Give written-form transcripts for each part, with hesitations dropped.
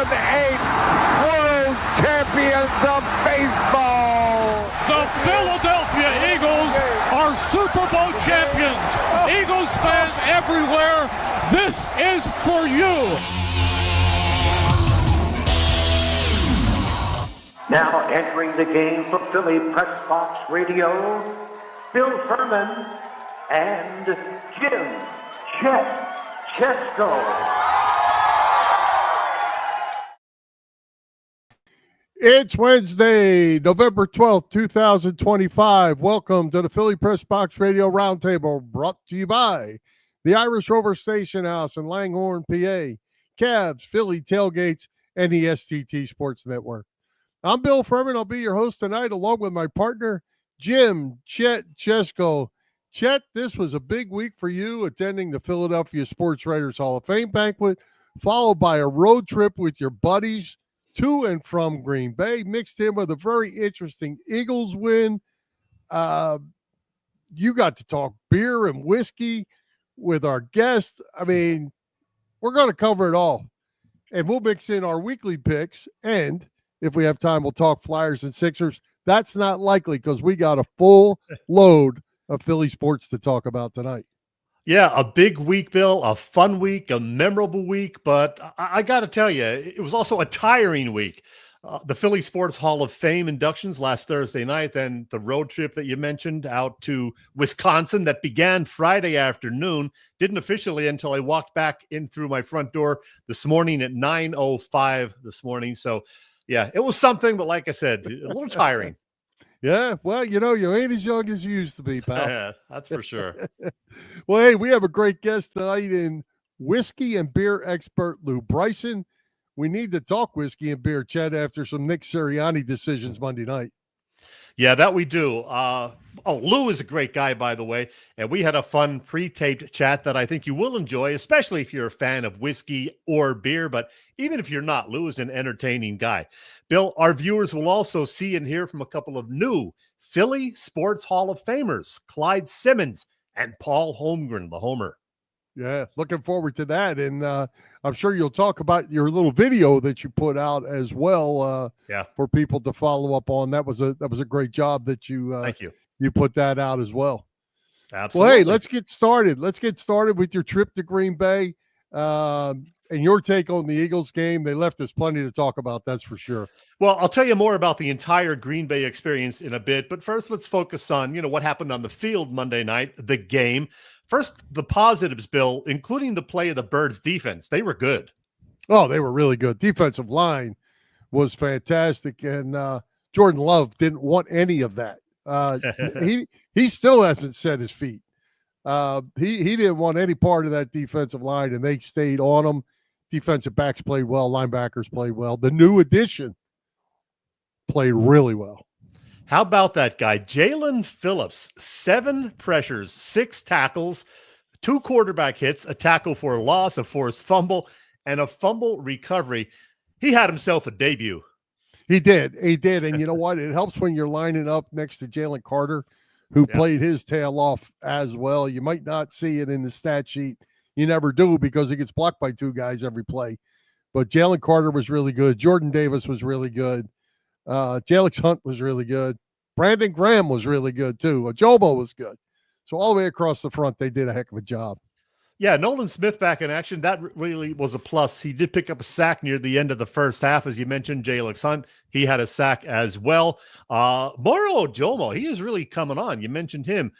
World champions of baseball. The Philadelphia Eagles are Super Bowl champions. Eagles fans everywhere, this is for you. Now entering the game for Philly Pressbox Radio, Bill Furman and Jim Chet Chesko. It's Wednesday, November 12th, 2025. Welcome to the Philly Pressbox Radio Roundtable, brought to you by the Irish Rover Station House in Langhorne, PA, Cavs, Philly Tailgates, and the STT Sports Network. I'm Bill Furman. I'll be your host tonight, along with my partner, Jim Chet Chesko. Chet, this was a big week for you, attending the Philadelphia Sports Writers Hall of Fame banquet, followed by a road trip with your buddies to and from Green Bay, mixed in with a very interesting Eagles win. You got to talk beer and whiskey with our guests. I mean, we're going to cover it all. And we'll mix in our weekly picks. And if we have time, we'll talk Flyers and Sixers. That's not likely because we got a full load of Philly sports to talk about tonight. Yeah, a big week, Bill, a fun week, a memorable week, but I got to tell you, it was also a tiring week. The Philly Sports Hall of Fame inductions last Thursday night, then the road trip that you mentioned out to Wisconsin that began Friday afternoon, didn't officially until I walked back in through my front door this morning at 9:05 this morning. So, yeah, it was something, but like I said, a little tiring. Yeah, well, you ain't as young as you used to be, pal. Yeah, that's for sure. Well, hey, we have a great guest tonight in whiskey and beer expert Lew Bryson. We need to talk whiskey and beer, Chet, after some Nick Sirianni decisions Monday night. Yeah, that we do. Lew is a great guy, by the way, and we had a fun pre-taped chat that I think you will enjoy, especially if you're a fan of whiskey or beer, but even if you're not, Lew is an entertaining guy. Bill, our viewers will also see and hear from a couple of new Philly Sports Hall of Famers, Clyde Simmons and Paul Holmgren, the Homer. Yeah, looking forward to that. And I'm sure you'll talk about your little video that you put out as well for people to follow up on. That was a great job that you thank you. You put that out as well. Absolutely. Well, hey, let's get started. Let's get started with your trip to Green Bay and your take on the Eagles game. They left us plenty to talk about, that's for sure. Well, I'll tell you more about the entire Green Bay experience in a bit, but first let's focus on, what happened on the field Monday night, the game. First, the positives, Bill, including the play of the Birds defense. They were good. Oh, they were really good. Defensive line was fantastic, and Jordan Love didn't want any of that. He still hasn't set his feet. He didn't want any part of that defensive line, and they stayed on him. Defensive backs played well. Linebackers played well. The new addition played really well. How about that guy, Jalen Phillips? 7 pressures, 6 tackles, 2 quarterback hits, a tackle for a loss, a forced fumble, and a fumble recovery. He had himself a debut. He did. And you know what? It helps when you're lining up next to Jalen Carter, who played his tail off as well. You might not see it in the stat sheet. You never do because he gets blocked by 2 guys every play. But Jalen Carter was really good. Jordan Davis was really good. Jalix Hunt was really good. Brandon Graham was really good too. Jobo was good. So all the way across the front, they did a heck of a job. Yeah, Nolan Smith back in action. That really was a plus. He did pick up a sack near the end of the first half. As you mentioned, Jalix Hunt, he had a sack as well. Moro Jomo, he is really coming on. You mentioned him.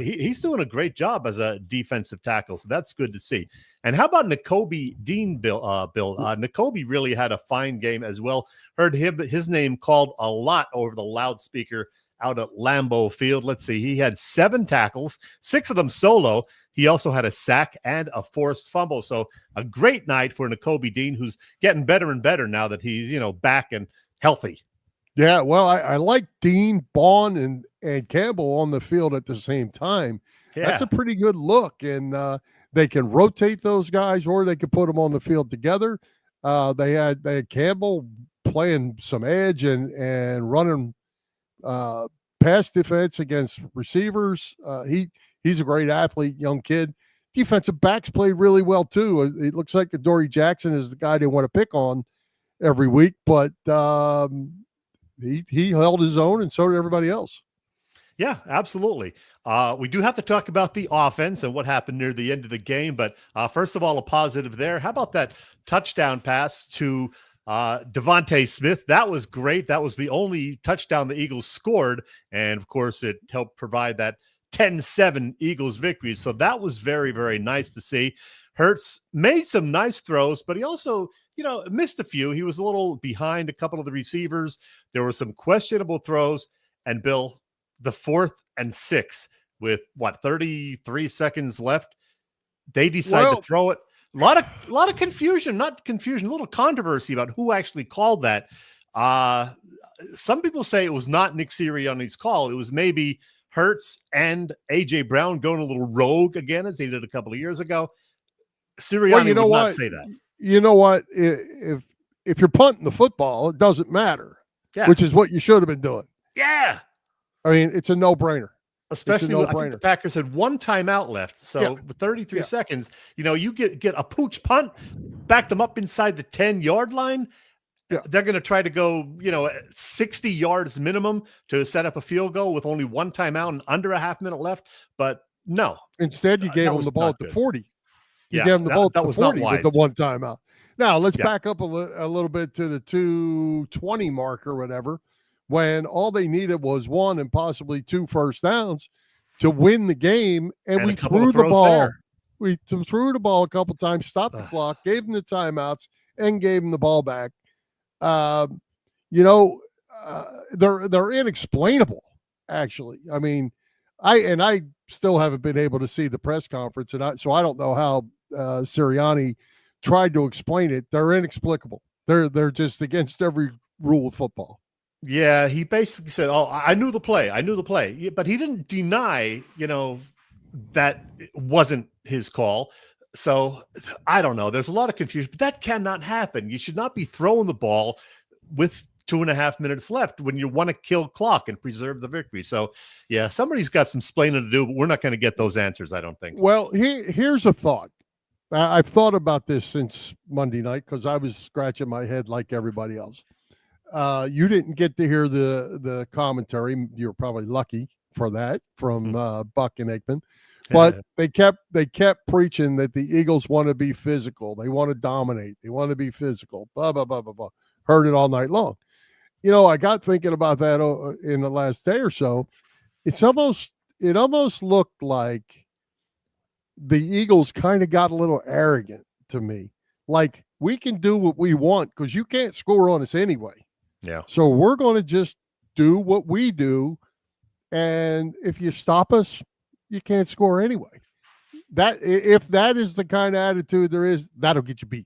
He's doing a great job as a defensive tackle, so that's good to see. And how about Nakobe Dean, Bill? Nakobe really had a fine game as well. Heard his name called a lot over the loudspeaker out at Lambeau Field. Let's see. He had 7 tackles, 6 of them solo. He also had a sack and a forced fumble. So a great night for Nakobe Dean, who's getting better and better now that he's, back and healthy. Yeah, well, I like Dean, Bond, and Campbell on the field at the same time. Yeah. That's a pretty good look, and they can rotate those guys, or they can put them on the field together. They had Campbell playing some edge and running pass defense against receivers. He's a great athlete, young kid. Defensive backs played really well too. It looks like Adoree Jackson is the guy they want to pick on every week, but he held his own, and so did everybody else. Yeah, absolutely. We do have to talk about the offense and what happened near the end of the game. But first of all, a positive there. How about that touchdown pass to Devontae Smith? That was great. That was the only touchdown the Eagles scored. And, of course, it helped provide that 10-7 Eagles victory. So that was very, very nice to see. Hurts made some nice throws, but he also, missed a few. He was a little behind a couple of the receivers. There were some questionable throws. And, Bill, the 4th and 6 with 33 seconds left, they decided to throw it. A lot of confusion, not confusion, a little controversy about who actually called that. Some people say it was not Nick Sirianni's call. It was maybe Hurts and A.J. Brown going a little rogue again, as they did a couple of years ago. Sirianni would not say that. You know what? If you're punting the football, it doesn't matter, which is what you should have been doing. Yeah. I mean, it's a no-brainer. Especially, I think the Packers had one timeout left. So with 33 seconds, you get a pooch punt, back them up inside the 10-yard line. Yeah. They're going to try to go, 60 yards minimum to set up a field goal with only one timeout and under a half minute left. But no. Instead, you gave them the ball at the 40. You gave them the ball at the 40 with the one timeout. Now, let's back up a little bit to the 2:20 mark or whatever, when all they needed was one and possibly 2 first downs to win the game. And we threw the ball. There. We threw the ball a couple times, stopped the clock, gave them the timeouts, and gave them the ball back. They're inexplainable, actually. I mean, I still haven't been able to see the press conference, so I don't know how Sirianni tried to explain it. They're inexplicable. They're just against every rule of football. Yeah, he basically said, I knew the play. But he didn't deny, that it wasn't his call. So I don't know. There's a lot of confusion, but that cannot happen. You should not be throwing the ball with 2.5 minutes left when you want to kill clock and preserve the victory. So, yeah, somebody's got some explaining to do, but we're not going to get those answers, I don't think. Well, here's a thought. I've thought about this since Monday night because I was scratching my head like everybody else. You didn't get to hear the commentary. You're probably lucky for that from Buck and Aikman, but they kept preaching that the Eagles want to be physical. They want to dominate. They want to be physical. Blah blah blah blah blah. Heard it all night long. I got thinking about that in the last day or so. It almost looked like the Eagles kind of got a little arrogant to me. Like, we can do what we want because you can't score on us anyway. Yeah. So we're going to just do what we do. And if you stop us, you can't score anyway. If that is the kind of attitude there is, that'll get you beat.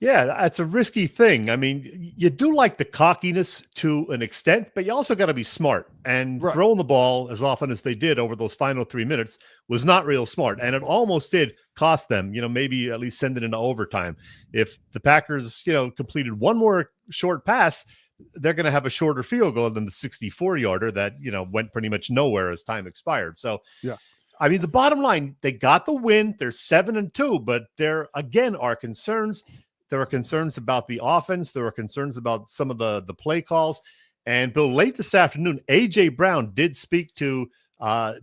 Yeah, that's a risky thing. I mean, you do like the cockiness to an extent, but you also got to be smart. And throwing the ball as often as they did over those final 3 minutes was not real smart. And it almost did cost them, maybe at least send it into overtime. If the Packers, completed one more short pass, they're going to have a shorter field goal than the 64-yarder that, went pretty much nowhere as time expired. So, yeah. I mean, the bottom line, they got the win. They're 7-2, but there, again, are concerns. There are concerns about the offense. There are concerns about some of the play calls. And Bill, late this afternoon, A.J. Brown did speak to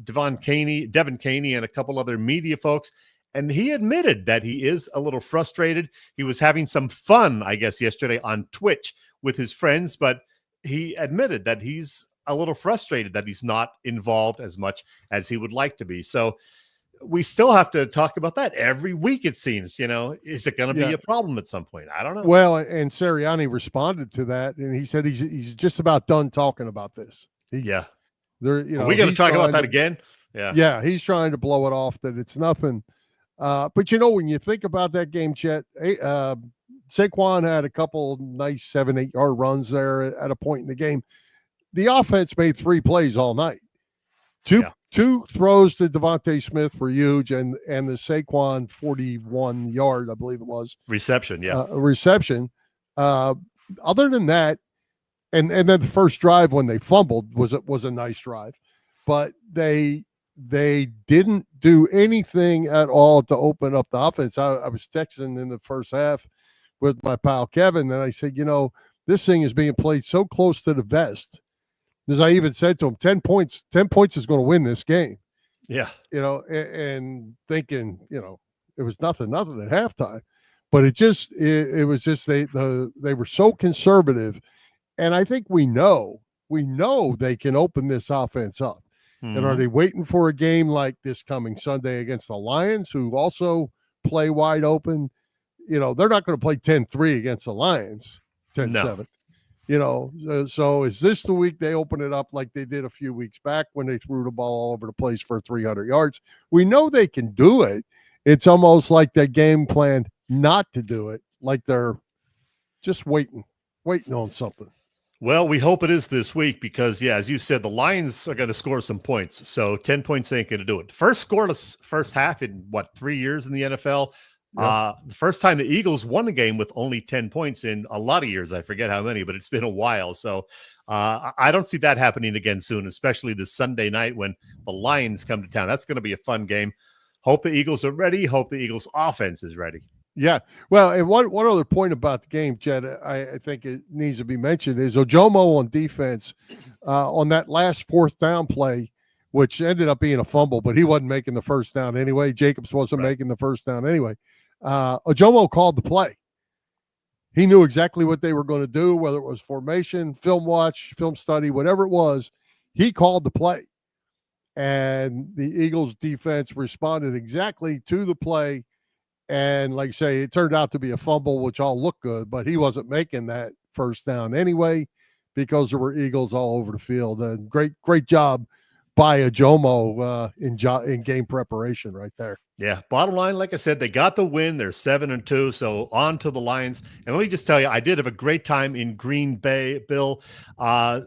Devin Caney and a couple other media folks, and he admitted that he is a little frustrated. He was having some fun, I guess, yesterday on Twitch with his friends, but he admitted that he's a little frustrated that he's not involved as much as he would like to be. So we still have to talk about that every week, it seems. Is it going to be a problem at some point? I don't know. Well, and Sirianni responded to that, and he said he's just about done talking about this. Are we going to talk about that again? Yeah, he's trying to blow it off that it's nothing. But when you think about that game, Chet, Saquon had a couple nice 7-8 yard runs there at a point in the game. The offense made 3 plays all night. Two throws to Devontae Smith were huge, and the Saquon 41-yard, I believe it was, reception. Other than that, and then the first drive when they fumbled was a nice drive, but they didn't do anything at all to open up the offense. I was texting in the first half with my pal Kevin, and I said, this thing is being played so close to the vest. As I even said to him, 10 points is going to win this game. Yeah. And thinking, it was nothing at halftime, but it was just they were so conservative. And I think we know they can open this offense up. Mm-hmm. And are they waiting for a game like this coming Sunday against the Lions, who also play wide open? They're not going to play 10-3 against the Lions, 10-7. So is this the week they open it up like they did a few weeks back when they threw the ball all over the place for 300 yards? We know they can do it. It's almost like their game plan not to do it, like they're just waiting on something. Well, we hope it is this week because, as you said, the Lions are going to score some points. So 10 points ain't going to do it. First scoreless first half in, 3 years in the NFL? Yeah. The first time the Eagles won a game with only 10 points in a lot of years. I forget how many, but it's been a while. So I don't see that happening again soon, especially this Sunday night when the Lions come to town. That's going to be a fun game. Hope the Eagles are ready. Hope the Eagles offense is ready. Yeah. Well, and one other point about the game, Chet, I think it needs to be mentioned is Ojomo on defense on that last fourth down play, which ended up being a fumble, but he wasn't making the first down anyway. Jacobs wasn't making the first down anyway. Ojomo called the play. He knew exactly what they were going to do, whether it was formation, film watch, film study, whatever it was. He called the play. And the Eagles defense responded exactly to the play. And like I say, it turned out to be a fumble, which all looked good, but he wasn't making that first down anyway because there were Eagles all over the field. And great job by Ojomo in game preparation right there. Yeah, bottom line, like I said, they got the win. They're 7-2, so on to the Lions. And let me just tell you, I did have a great time in Green Bay, Bill.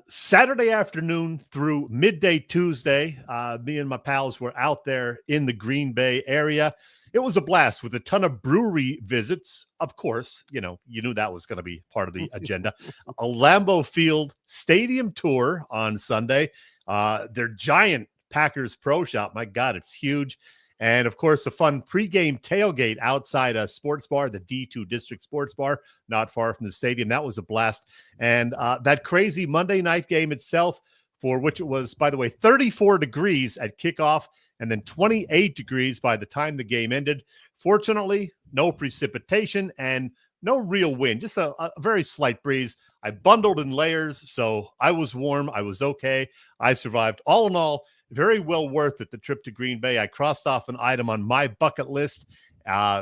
Saturday afternoon through midday Tuesday, me and my pals were out there in the Green Bay area. It was a blast with a ton of brewery visits. Of course, you knew that was going to be part of the agenda. A Lambeau Field stadium tour on Sunday. Their giant Packers Pro Shop. My God, it's huge. And, of course, a fun pregame tailgate outside a sports bar, the D2 District Sports Bar, not far from the stadium. That was a blast. And that crazy Monday night game itself, for which it was, by the way, 34 degrees at kickoff and then 28 degrees by the time the game ended. Fortunately, no precipitation and no real wind, just a very slight breeze. I bundled in layers, so I was warm. I was okay. I survived. All in all, very well worth it, the trip to Green Bay. I crossed off an item on my bucket list,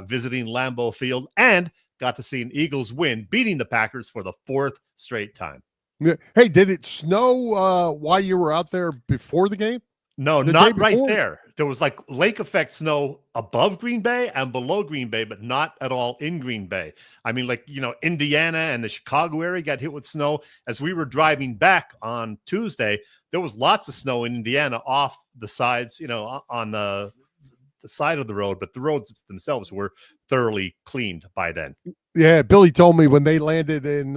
visiting Lambeau Field, and got to see an Eagles win, beating the Packers for the fourth straight time. Hey, did it snow while you were out there before the game? No, not right there. There was like lake effect snow above Green Bay and below Green Bay, but not at all in Green Bay. I mean, Indiana and the Chicago area got hit with snow. As we were driving back on Tuesday, there was lots of snow in Indiana off the sides, on the side of the road, but the roads themselves were thoroughly cleaned by then. Yeah, Billy told me when they landed in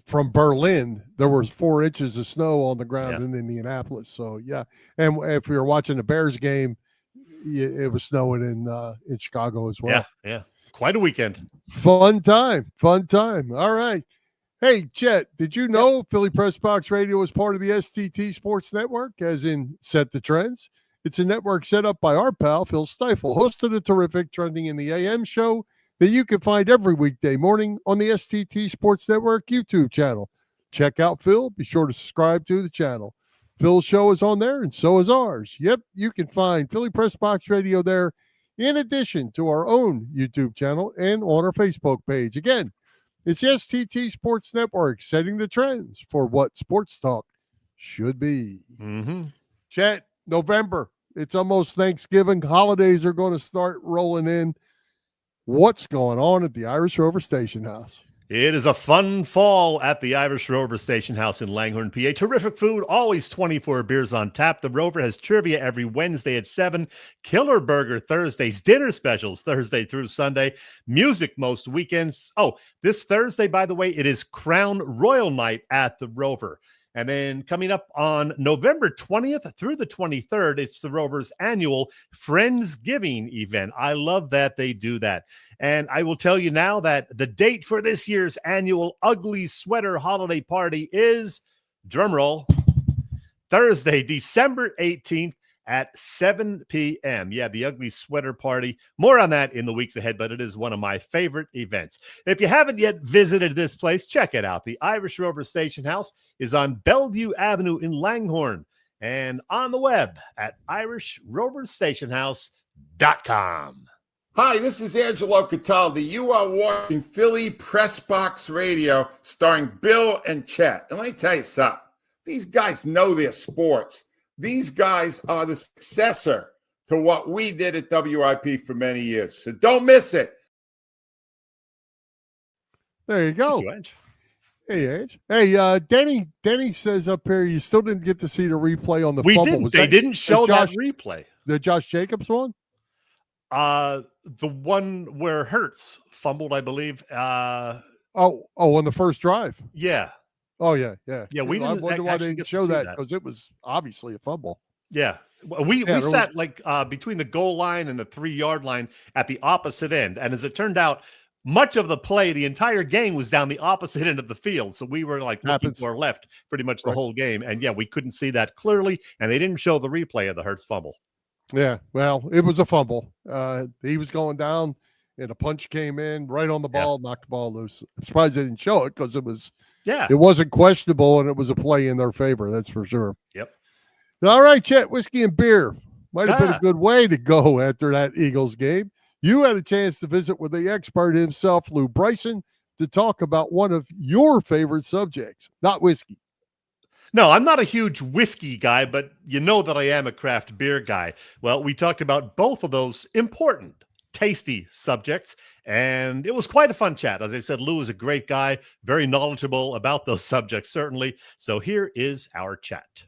from Berlin, there was 4 inches of snow on the ground in Indianapolis. So yeah, and if we were watching the Bears game, it was snowing in Chicago as well. Yeah, quite a weekend. Fun time. All right. Hey, Chet, did you know Philly Pressbox Radio is part of the STT Sports Network, as in Set the Trends? It's a network set up by our pal, Phil Stiefel, host of the terrific Trending in the AM show that you can find every weekday morning on the STT Sports Network YouTube channel. Check out Phil. Be sure to subscribe to the channel. Phil's show is on there, and so is ours. Yep, you can find Philly Pressbox Radio there, in addition to our own YouTube channel and on our Facebook page. Again, it's the STT Sports Network, setting the trends for what sports talk should be. Mm-hmm. Chet, November. It's almost Thanksgiving. Holidays are going to start rolling in. What's going on at the Irish Rover Station House? It is a fun fall at the Irish Rover Station House in Langhorne, PA. Terrific food, always 24 beers on tap. The Rover has trivia every Wednesday at 7. Killer Burger Thursdays, dinner specials Thursday through Sunday. Music most weekends. Oh, this Thursday, by the way, it is Crown Royal Night at the Rover. And then coming up on November 20th through the 23rd, it's the Rovers' annual Friendsgiving event. I love that they do that. And I will tell you now that the date for this year's annual Ugly Sweater Holiday Party is, drumroll, Thursday, December 18th at 7 p.m. Yeah, the Ugly Sweater Party. More on that in the weeks ahead, but it is one of my favorite events. If you haven't yet visited this place, check it out. The Irish Rover Station House is on Bellevue Avenue in Langhorne and on the web at irishroverstationhouse.com. Hi, this is Angelo Cataldi. You are watching Philly Pressbox Radio starring Bill and Chet. And let me tell you something. These guys know their sports. These guys are the successor to what we did at WIP for many years. So don't miss it. There you go. Hey, Edge. Hey, Denny says up here you still didn't get to see the replay on the fumble. Didn't. They didn't show that replay. The Josh Jacobs one? The one where Hurts fumbled, I believe. On the first drive. Yeah. Oh, yeah. We didn't. I wonder why they didn't show that, because it was obviously a fumble. Yeah. We sat between the goal line and the 3-yard line at the opposite end. And as it turned out, much of the play, the entire game was down the opposite end of the field. So we were looking to our left pretty much the whole game. And yeah, we couldn't see that clearly. And they didn't show the replay of the Hurts fumble. Yeah, well, it was a fumble. He was going down and a punch came in right on the ball, knocked the ball loose. I'm surprised they didn't show it because it wasn't questionable and it was a play in their favor. That's for sure. Yep. All right, Chet, whiskey and beer. Might have been a good way to go after that Eagles game. You had a chance to visit with the expert himself, Lew Bryson, to talk about one of your favorite subjects, not whiskey. No, I'm not a huge whiskey guy, but you know that I am a craft beer guy. Well, we talked about both of those important, tasty subjects, and it was quite a fun chat. As I said, Lew is a great guy, very knowledgeable about those subjects, certainly. So here is our chat.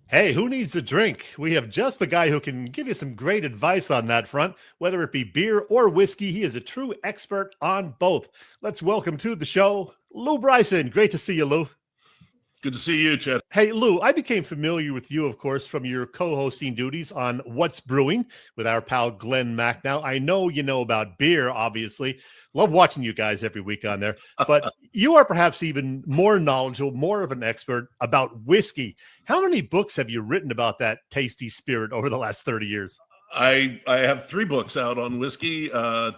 Hey, who needs a drink? We have just the guy who can give you some great advice on that front, whether it be beer or whiskey. He is a true expert on both. Let's welcome to the show, Lew Bryson. Great to see you, Lew. Good to see you, Chet. Hey, Lew, I became familiar with you, of course, from your co-hosting duties on What's Brewing with our pal Glenn Mack. Now, I know you know about beer, obviously. Love watching you guys every week on there. But you are perhaps even more knowledgeable, more of an expert about whiskey. How many books have you written about that tasty spirit over the last 30 years? I have 3 books out on whiskey,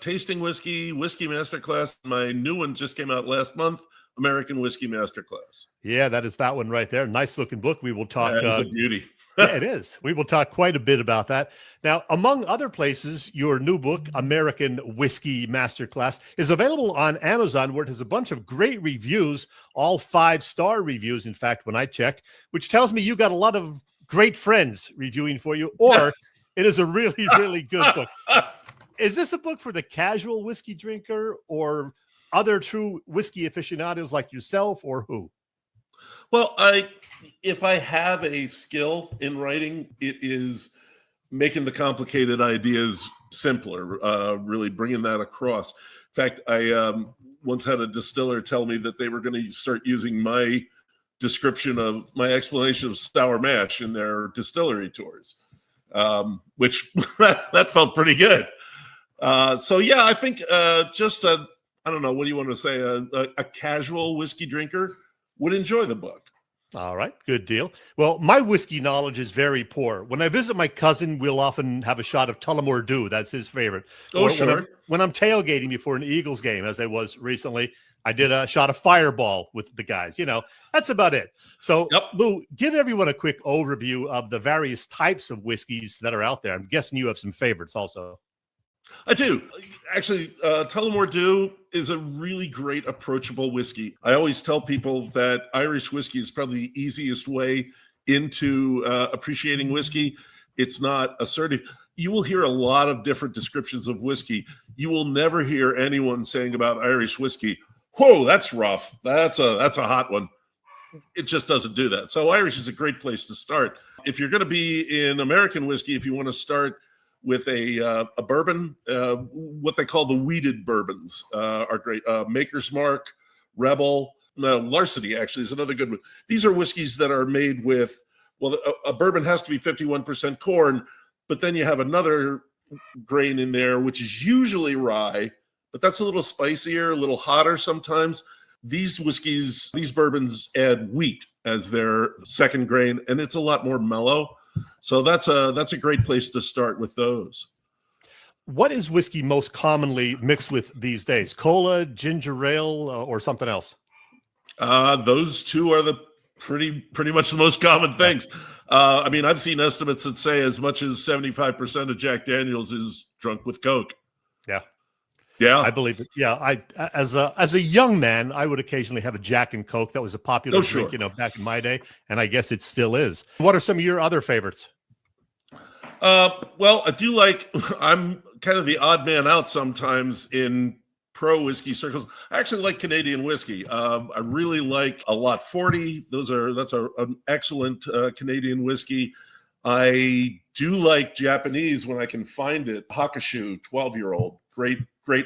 Tasting Whiskey, Whiskey Masterclass. My new one just came out last month, American Whiskey Masterclass. Yeah, that is that one right there. Nice looking book. We will talk. It's a beauty. Yeah, it is. We will talk quite a bit about that. Now, among other places, your new book, American Whiskey Masterclass, is available on Amazon, where it has a bunch of great reviews, all 5-star reviews, in fact, when I checked, which tells me you got a lot of great friends reviewing for you, or it is a really, really good book. Is this a book for the casual whiskey drinker or other true whiskey aficionados like yourself, or who? Well, if I have a skill in writing, it is making the complicated ideas simpler, really bringing that across. In fact, I once had a distiller tell me that they were going to start using my description of my explanation of sour mash in their distillery tours, which that felt pretty good. So, yeah, I think just I don't know, what do you want to say? A casual whiskey drinker would enjoy the book. All right, good deal. Well, my whiskey knowledge is very poor. When I visit my cousin, we'll often have a shot of Tullamore Dew. That's his favorite. Oh, sure. When I'm tailgating before an Eagles game, as I was recently, I did a shot of Fireball with the guys. You know, that's about it. So, Lew, give everyone a quick overview of the various types of whiskeys that are out there. I'm guessing you have some favorites also. I do. Actually, Tullamore Dew is a really great, approachable whiskey. I always tell people that Irish whiskey is probably the easiest way into appreciating whiskey. It's not assertive. You will hear a lot of different descriptions of whiskey. You will never hear anyone saying about Irish whiskey, whoa, that's rough. That's a hot one. It just doesn't do that. So Irish is a great place to start. If you're going to be in American whiskey, if you want to start with a bourbon, what they call the weeded bourbons are great. Maker's Mark, Rebel, Larceny actually is another good one. These are whiskeys that are made with, well, a bourbon has to be 51% corn, but then you have another grain in there, which is usually rye, but that's a little spicier, a little hotter sometimes. These whiskeys, these bourbons add wheat as their second grain, and it's a lot more mellow. So that's a great place to start with those. What is whiskey most commonly mixed with these days? Cola, ginger ale, or something else? Those two are the pretty much the most common things. I mean, I've seen estimates that say as much as 75% of Jack Daniels is drunk with Coke. Yeah, I believe it. Yeah, I as a young man, I would occasionally have a Jack and Coke. That was a popular drink, back in my day, and I guess it still is. What are some of your other favorites? Well, I do like. I'm kind of the odd man out sometimes in pro whiskey circles. I actually like Canadian whiskey. I really like a Lot 40. That's an excellent Canadian whiskey. I do like Japanese when I can find it. Hakushu, 12-year-old, great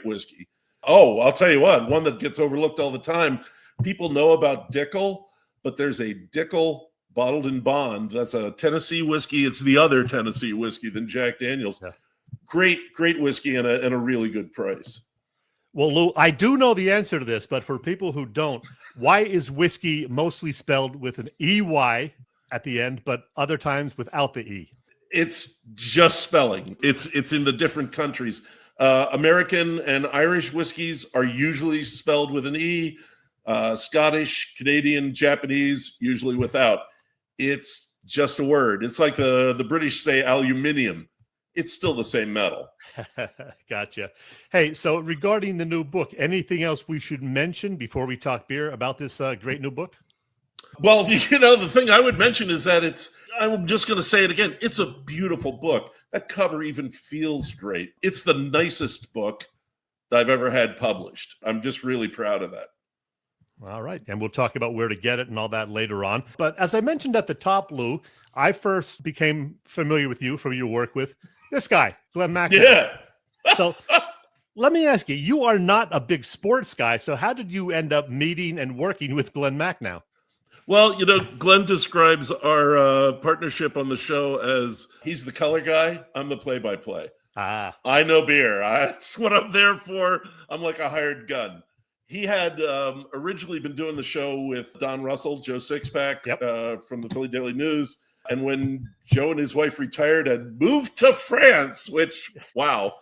whiskey. Oh, I'll tell you what, one that gets overlooked all the time. People know about Dickel, but there's a Dickel bottled in bond. That's a Tennessee whiskey. It's the other Tennessee whiskey than Jack Daniels. Yeah. Great whiskey and a really good price. Well, Lou, I do know the answer to this, but for people who don't, why is whiskey mostly spelled with an EY at the end, but other times without the E? It's just spelling. It's in the different countries. American and Irish whiskeys are usually spelled with an E. Scottish, Canadian, Japanese, usually without. It's just a word. It's like the British say aluminium. It's still the same metal. Gotcha. Hey, so regarding the new book, anything else we should mention before we talk beer about this great new book? Well, the thing I would mention is that I'm just going to say it again. It's a beautiful book. That cover even feels great. It's the nicest book that I've ever had published. I'm just really proud of that. All right. And we'll talk about where to get it and all that later on. But as I mentioned at the top, Lou, I first became familiar with you from your work with this guy, Glenn Mack. Yeah. So let me ask you, you are not a big sports guy. So how did you end up meeting and working with Glenn Mack now? Well, Glenn describes our partnership on the show as he's the color guy. I'm the play-by-play. I know beer. That's what I'm there for. I'm like a hired gun. He had originally been doing the show with Don Russell, Joe Sixpack, from the Philly Daily News. And when Joe and his wife retired, had moved to France, which, wow.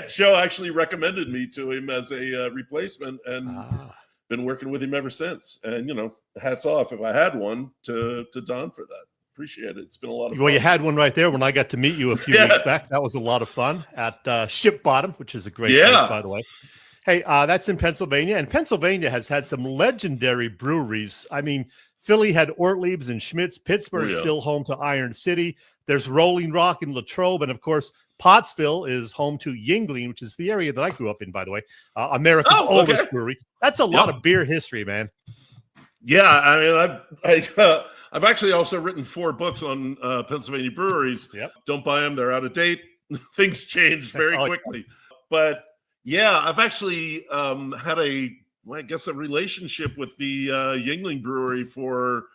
Joe actually recommended me to him as a replacement and been working with him ever since. And, hats off if I had one to Don for that. Appreciate it. It's been a lot of fun. Well, you had one right there when I got to meet you a few weeks back. That was a lot of fun at Ship Bottom, which is a great place, by the way. Hey, that's in Pennsylvania, and Pennsylvania has had some legendary breweries. I mean, Philly had Ortlieb's and Schmidt's. Pittsburgh is still home to Iron City. There's Rolling Rock and Latrobe, and of course, Pottsville is home to Yuengling, which is the area that I grew up in, by the way. America's oldest brewery. That's a lot of beer history, man. Yeah, I mean, I've actually also written 4 books on Pennsylvania breweries. Yep. Don't buy them; they're out of date. Things change very quickly. But yeah, I've actually had a relationship with the Yuengling Brewery for,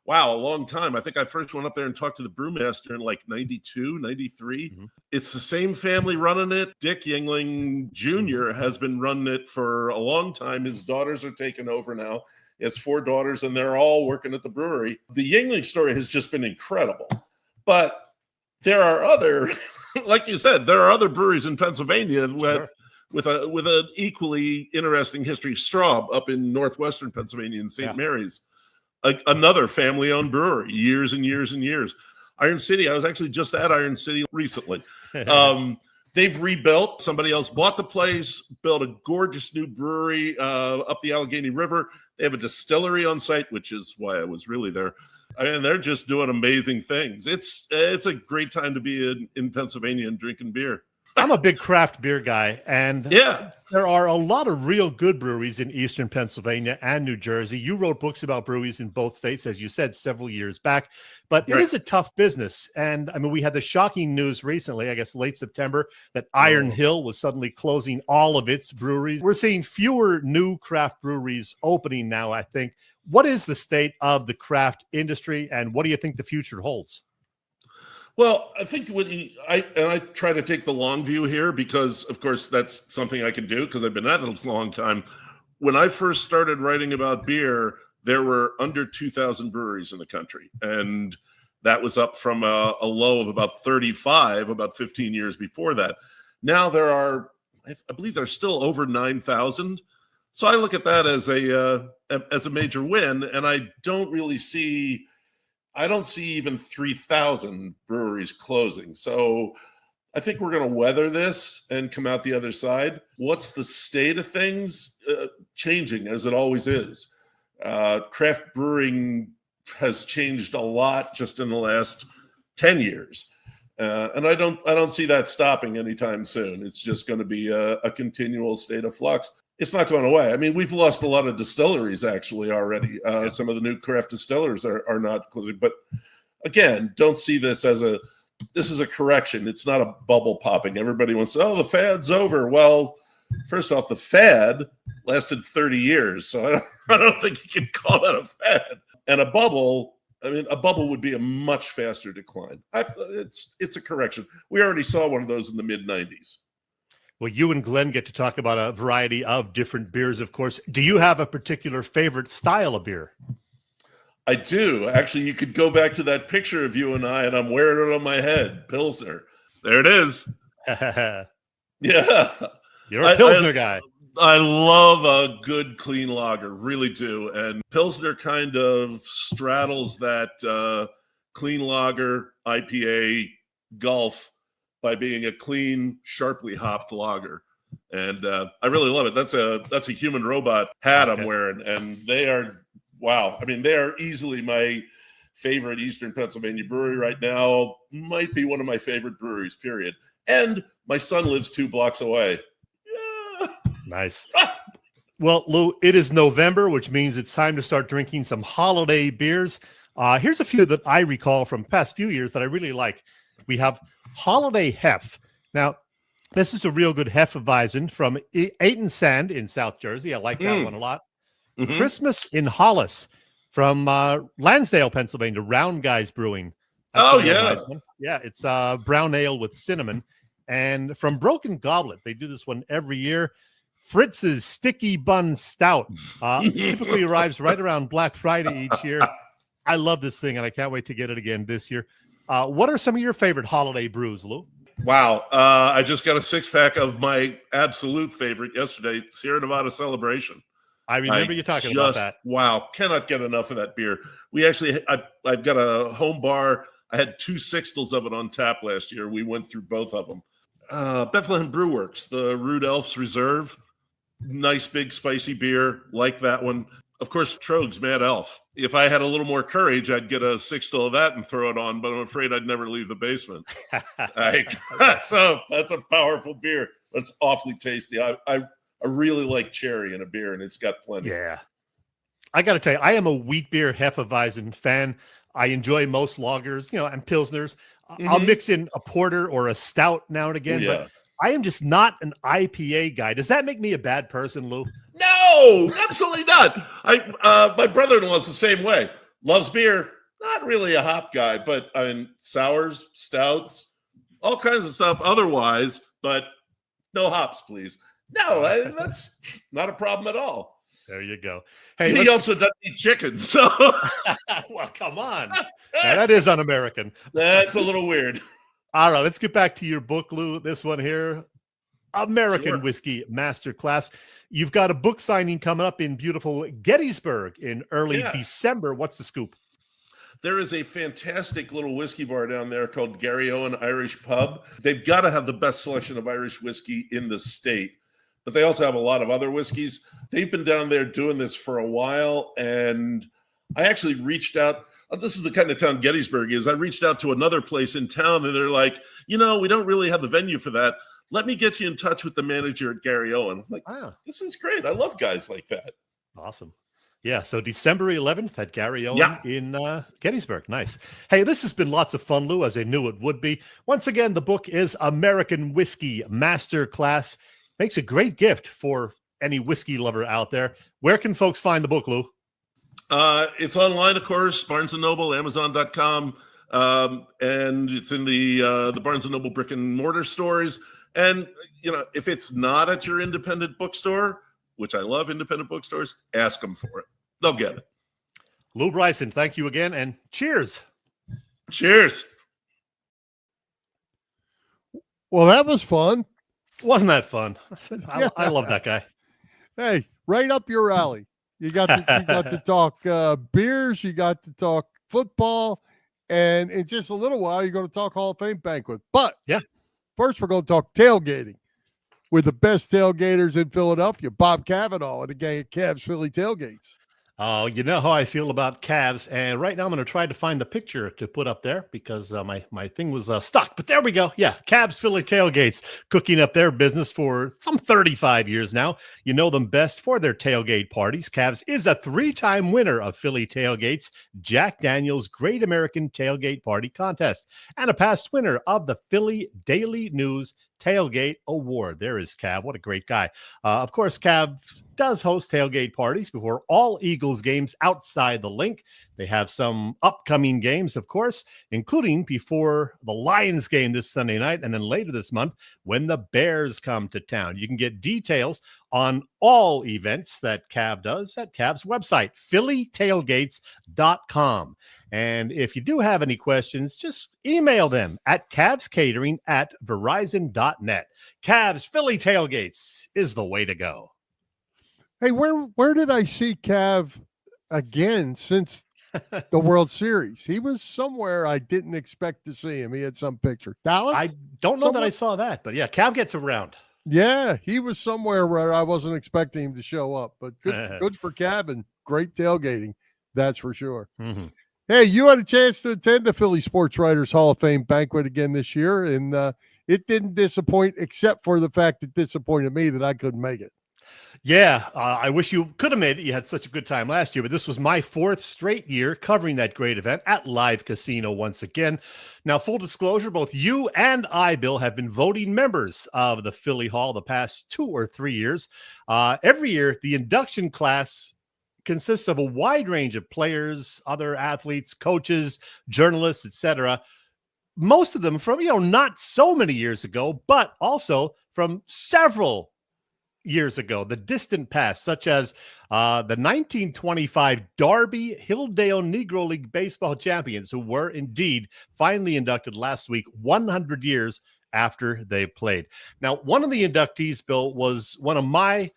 a long time. I think I first went up there and talked to the brewmaster in like 92, 93. Mm-hmm. It's the same family running it. Dick Yuengling Jr. has been running it for a long time. His daughters are taking over now. He has 4 daughters, and they're all working at the brewery. The Yuengling story has just been incredible. But there are other, like you said, there are other breweries in Pennsylvania with an equally interesting history. Straub up in northwestern Pennsylvania in St. Mary's, another family-owned brewery, years and years and years. Iron City, I was actually just at Iron City recently. They've rebuilt. Somebody else bought the place, built a gorgeous new brewery up the Allegheny River. They have a distillery on site, which is why I was really there. And they're just doing amazing things. It's a great time to be in Pennsylvania and drinking beer. I'm a big craft beer guy, and there are a lot of real good breweries in Eastern Pennsylvania and New Jersey. You wrote books about breweries in both states, as you said, several years back, but it is a tough business. And I mean, we had the shocking news recently, I guess late September, that Iron Hill was suddenly closing all of its breweries. We're seeing fewer new craft breweries opening now, I think. What is the state of the craft industry, and what do you think the future holds? Well, I think I try to take the long view here because, of course, that's something I can do because I've been at it a long time. When I first started writing about beer, there were under 2,000 breweries in the country, and that was up from a low of about 35 about 15 years before that. Now there are, I believe there's still over 9,000. So I look at that as a major win, and I don't see even 3,000 breweries closing. So I think we're going to weather this and come out the other side. What's the state of things? Changing, as it always is. Craft brewing has changed a lot just in the last 10 years. And I don't see that stopping anytime soon. It's just going to be a continual state of flux. It's not going away. I mean, we've lost a lot of distilleries actually already. Some of the new craft distillers are not closing. But again, don't see this as this is a correction. It's not a bubble popping. Everybody wants to, the fad's over. Well, first off, the fad lasted 30 years. So I don't think you can call that a fad. And a bubble would be a much faster decline. It's a correction. We already saw one of those in the mid-90s. Well, you and Glenn get to talk about a variety of different beers, of course. Do you have a particular favorite style of beer? I do. Actually, you could go back to that picture of you and I, and I'm wearing it on my head. Pilsner. There it is. Yeah. You're a Pilsner guy. I love a good, clean lager. Really do. And Pilsner kind of straddles that clean lager, IPA, Gulf by being a clean, sharply hopped lager. And I really love it. That's a human robot hat I'm wearing. And they are, wow. I mean, they are easily my favorite Eastern Pennsylvania brewery right now. Might be one of my favorite breweries, period. And my son lives 2 blocks away. Yeah. Nice. Well, Lou, it is November, which means it's time to start drinking some holiday beers. Here's a few that I recall from past few years that I really like. We have Holiday Hef. Now, this is a real good Hefeweizen from Eight Sand in South Jersey. I like that one a lot. Mm-hmm. Christmas in Hollis from Lansdale, Pennsylvania, Round Guys Brewing. That's nice one. Yeah, it's brown ale with cinnamon. And from Broken Goblet, they do this one every year. Fritz's Sticky Bun Stout typically arrives right around Black Friday each year. I love this thing, and I can't wait to get it again this year. What are some of your favorite holiday brews, Lou? Wow. I just got a 6-pack of my absolute favorite yesterday, Sierra Nevada Celebration. I remember you talking about that. Wow. Cannot get enough of that beer. I've got a home bar. I had 2 sixtels of it on tap last year. We went through both of them. Bethlehem Brew Works, the Rude Elf's Reserve. Nice, big, spicy beer. Like that one. Of course, Troeg's Mad Elf. If I had a little more courage, I'd get a 6-still of that and throw it on, but I'm afraid I'd never leave the basement. Right? So that's a powerful beer. It's awfully tasty. I really like cherry in a beer, and it's got plenty. Yeah. I got to tell you, I am a wheat beer Hefeweizen fan. I enjoy most lagers, and Pilsners. Mm-hmm. I'll mix in a porter or a stout now and again, but I am just not an IPA guy. Does that make me a bad person, Lou? No, absolutely not. My brother-in-law's the same way. Loves beer. Not really a hop guy, but I mean, sours, stouts, all kinds of stuff otherwise, but no hops, please. No, that's not a problem at all. There you go. Hey, he also doesn't eat chicken, so. Well, come on. That is un-American. That's a little weird. All right, let's get back to your book, Lou. This one here, American Whiskey Masterclass. You've got a book signing coming up in beautiful Gettysburg in early December. What's the scoop? There is a fantastic little whiskey bar down there called Gary Owen Irish Pub. They've got to have the best selection of Irish whiskey in the state, but they also have a lot of other whiskeys. They've been down there doing this for a while, and I actually reached out. This is the kind of town Gettysburg is. I reached out to another place in town, and they're like, we don't really have the venue for that, let me get you in touch with the manager at Gary Owen. I'm like, this is great. I love guys like that. Awesome. Yeah, so December 11th at Gary Owen in Gettysburg. Nice. Hey, this has been lots of fun, Lou, as I knew it would be. Once again, the book is American Whiskey Masterclass. Makes a great gift for any whiskey lover out there. Where can folks find the book, Lou? It's online, of course, Barnes & Noble, Amazon.com, and it's in the Barnes & Noble brick and mortar stores. And, if it's not at your independent bookstore, which I love independent bookstores, ask them for it. They'll get it. Lew Bryson, thank you again, and cheers. Cheers. Well, that was fun. Wasn't that fun? I love that guy. Hey, right up your alley. You got to talk beers. You got to talk football. And in just a little while, you're going to talk Hall of Fame banquet. But first, we're going to talk tailgating with the best tailgaters in Philadelphia, Bob Cavanaugh and the gang at Cavs Philly Tailgates. Oh, you know how I feel about Cavs. And right now I'm going to try to find the picture to put up there because my thing was stuck. But there we go. Yeah, Cavs Philly Tailgates, cooking up their business for some 35 years now. You know them best for their tailgate parties. Cavs is a 3-time winner of Philly Tailgates, Jack Daniel's Great American Tailgate Party Contest, and a past winner of the Philly Daily News Tailgate Award. There is Cav. What a great guy. Of course, Cavs does host tailgate parties before all Eagles games outside the Linc. They have some upcoming games, of course, including before the Lions game this Sunday night, and then later this month when the Bears come to town. You can get details on all events that Cav does at Cav's website, phillytailgates.com. And if you do have any questions, just email them at cavscatering@verizon.net. Cavs Philly Tailgates is the way to go. Hey, where did I see Cav again since the World Series? He was somewhere I didn't expect to see him. He had some picture. Dallas? I don't know that I saw that, but yeah, Cav gets around. Yeah, he was somewhere where I wasn't expecting him to show up, but good for Cav and great tailgating. That's for sure. Mm-hmm. Hey, you had a chance to attend the Philly Sports Writers Hall of Fame banquet again this year, and it didn't disappoint except for the fact it disappointed me that I couldn't make it. Yeah, I wish you could have made it. You had such a good time last year, but this was my 4th straight year covering that great event at Live Casino once again. Now, full disclosure, both you and I, Bill, have been voting members of the Philly Hall the past 2 or 3 years. Every year, the induction class consists of a wide range of players, other athletes, coaches, journalists, etc. Most of them from, not so many years ago, but also from several years ago, the distant past, such as the 1925 Darby Hilldale Negro League Baseball champions, who were indeed finally inducted last week, 100 years after they played. Now, one of the inductees, Bill, was one of my